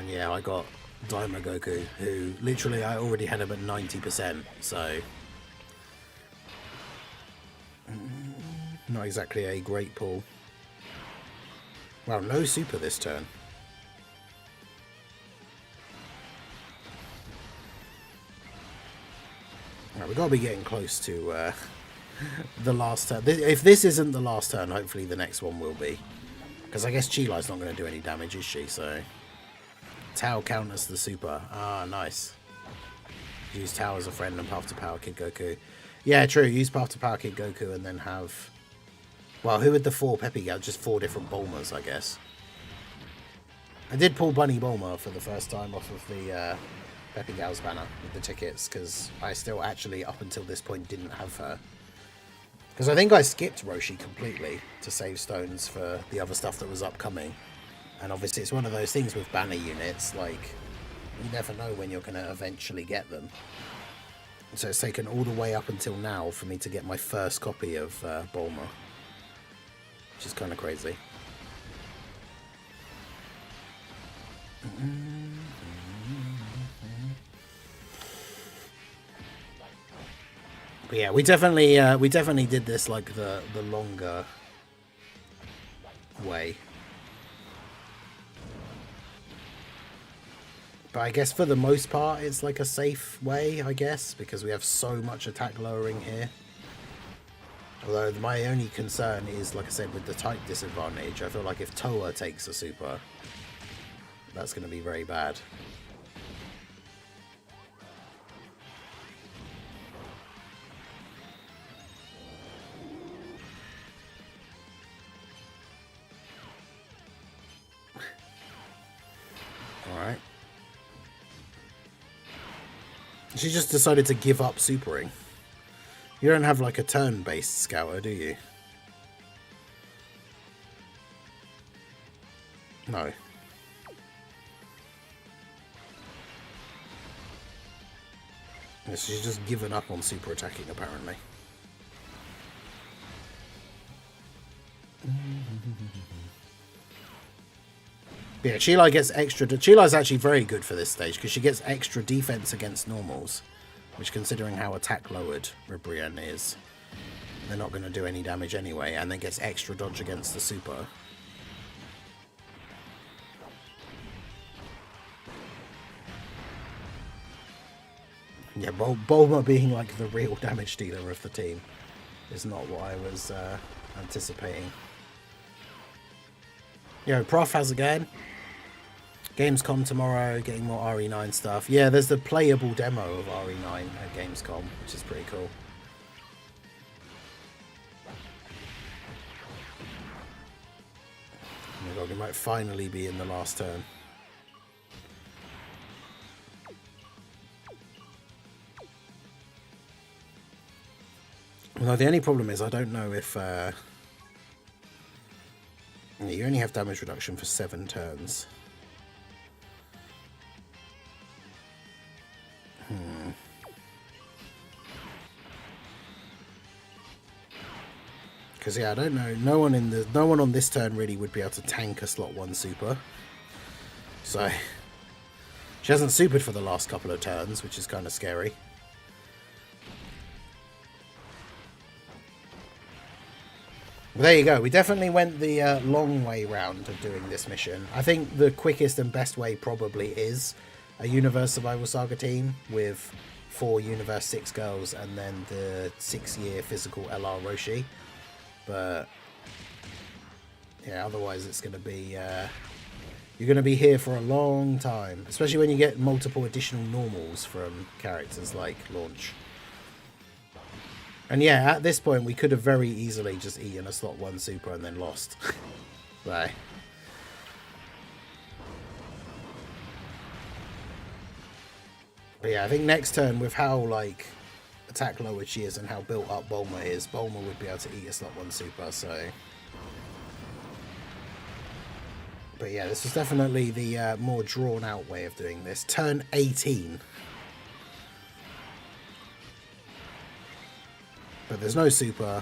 yeah, I got Daima Goku, who literally I already had him at 90%, so not exactly a great pull. Wow, no super this turn. Right, we've got to be getting close to the last turn. If this isn't the last turn, hopefully the next one will be. Because I guess Chilai's not going to do any damage, is she? So Tau counters the super. Ah, nice. Use Tau as a friend and Path to Power Kid Goku. Yeah, true. Use Path to Power Kid Goku and then have... Well, who had the 4 Peppy Gals? Just 4 different Bulmas, I guess. I did pull Bunny Bulma for the first time off of the Peppy Gals banner with the tickets, because I still actually, up until this point, didn't have her. Because I think I skipped Roshi completely to save stones for the other stuff that was upcoming. And obviously it's one of those things with banner units, like, you never know when you're going to eventually get them. So it's taken all the way up until now for me to get my first copy of Bulma. Which is kind of crazy. But yeah, we definitely did this like the longer way. But I guess for the most part it's like a safe way, I guess, because we have so much attack lowering here. Although my only concern is, like I said, with the type disadvantage. I feel like if Toa takes a super, that's going to be very bad. Alright. She just decided to give up supering. You don't have like a turn-based scouter, do you? No. Yes, she's just given up on super attacking, apparently. Yeah, Chilai gets extra... Chilai's actually very good for this stage, because she gets extra defense against normals. Which, considering how attack lowered Ribrianne is, they're not going to do any damage anyway, and then gets extra dodge against the super. Yeah, Bulma being like the real damage dealer of the team is not what I was anticipating. Yo, Prof, how's it going? Gamescom tomorrow, getting more RE9 stuff. Yeah, there's the playable demo of RE9 at Gamescom, which is pretty cool. Oh my god, we might finally be in the last turn. Well, the only problem is I don't know if... you only have damage reduction for 7 turns. Because yeah, I don't know. No one on this turn really would be able to tank a slot 1 super. So she hasn't supered for the last couple of turns, which is kind of scary. There you go. We definitely went the long way round of doing this mission. I think the quickest and best way probably is a Universe Survival Saga team with 4 Universe 6 girls and then the 6-year physical LR Roshi. But yeah, otherwise it's going to be... you're going to be here for a long time, especially when you get multiple additional normals from characters like Launch. And yeah, at this point, we could have very easily just eaten a slot 1 super and then lost. Bye. But yeah, I think next turn, with how, like, attack lowered she is and how built up Bulma is, Bulma would be able to eat a slot 1 super, so... But yeah, this was definitely the more drawn-out way of doing this. Turn 18. But there's no super,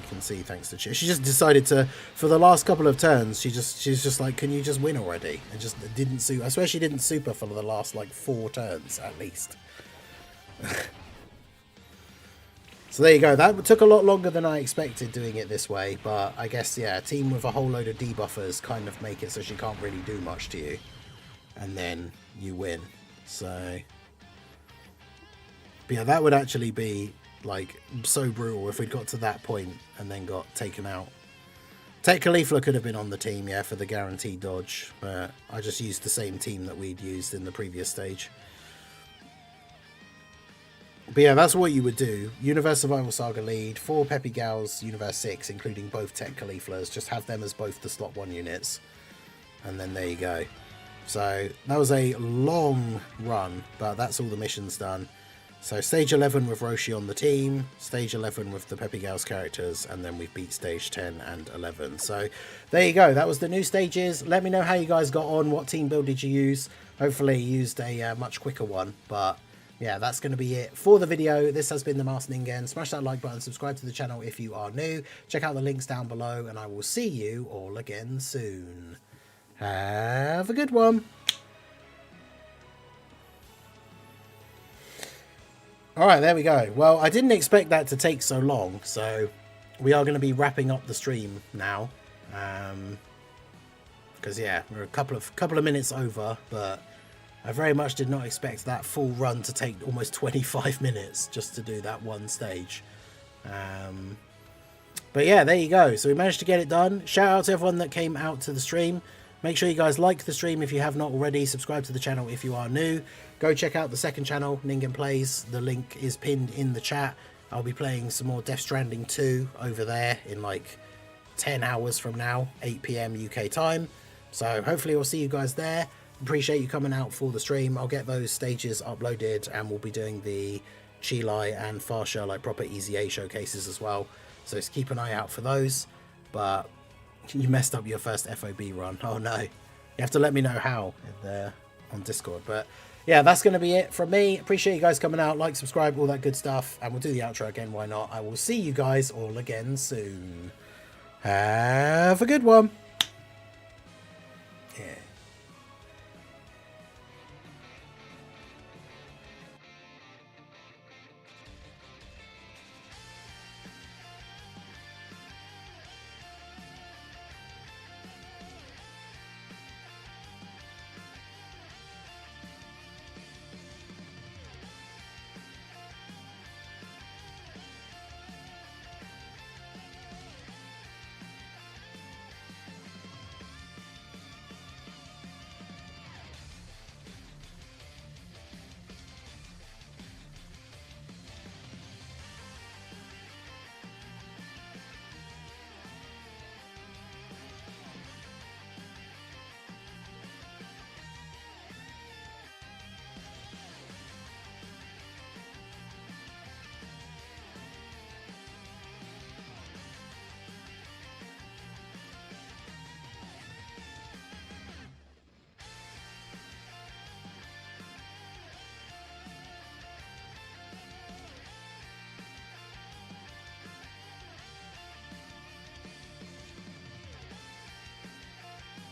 you can see, thanks to Chi. She just decided to, for the last couple of turns, she's just like, can you just win already? And just didn't super. I swear she didn't super for the last, like, 4 turns, at least. So there you go. That took a lot longer than I expected doing it this way. But I guess, yeah, a team with a whole load of debuffers kind of make it so she can't really do much to you. And then you win. So... But yeah, that would actually be... like, so brutal if we'd got to that point and then got taken out. Tech Caulifla could have been on the team, yeah, for the guaranteed dodge, but I just used the same team that we'd used in the previous stage. But yeah, that's what you would do. Universe Survival Saga lead, 4 Peppy Gals, Universe 6, including both Tech Cauliflas. Just have them as both the slot 1 units. And then there you go. So that was a long run, but that's all the missions done. So stage 11 with Roshi on the team, stage 11 with the Peppy Gals characters, and then we beat stage 10 and 11. So there you go. That was the new stages. Let me know how you guys got on. What team build did you use? Hopefully you used a much quicker one. But yeah, that's going to be it for the video. This has been the Master Ningen. Smash that like button, subscribe to the channel if you are new. Check out the links down below, and I will see you all again soon. Have a good one. Alright, there we go. Well, I didn't expect that to take so long, so we are going to be wrapping up the stream now. Because, yeah, we're a couple of minutes over, but I very much did not expect that full run to take almost 25 minutes just to do that one stage. But yeah, there you go. So we managed to get it done. Shout out to everyone that came out to the stream. Make sure you guys like the stream if you have not already. Subscribe to the channel if you are new. Go check out the second channel, Ningen Plays. The link is pinned in the chat. I'll be playing some more Death Stranding 2 over there in like 10 hours from now, 8 PM UK time. So hopefully I'll see you guys there. Appreciate you coming out for the stream. I'll get those stages uploaded and we'll be doing the Chilai and Farsha, like proper Easy A showcases as well. So just keep an eye out for those. But you messed up your first FOB run. Oh no. You have to let me know how on Discord. But yeah, that's going to be it from me. Appreciate you guys coming out. Like, subscribe, all that good stuff. And we'll do the outro again. Why not? I will see you guys all again soon. Have a good one. Yeah.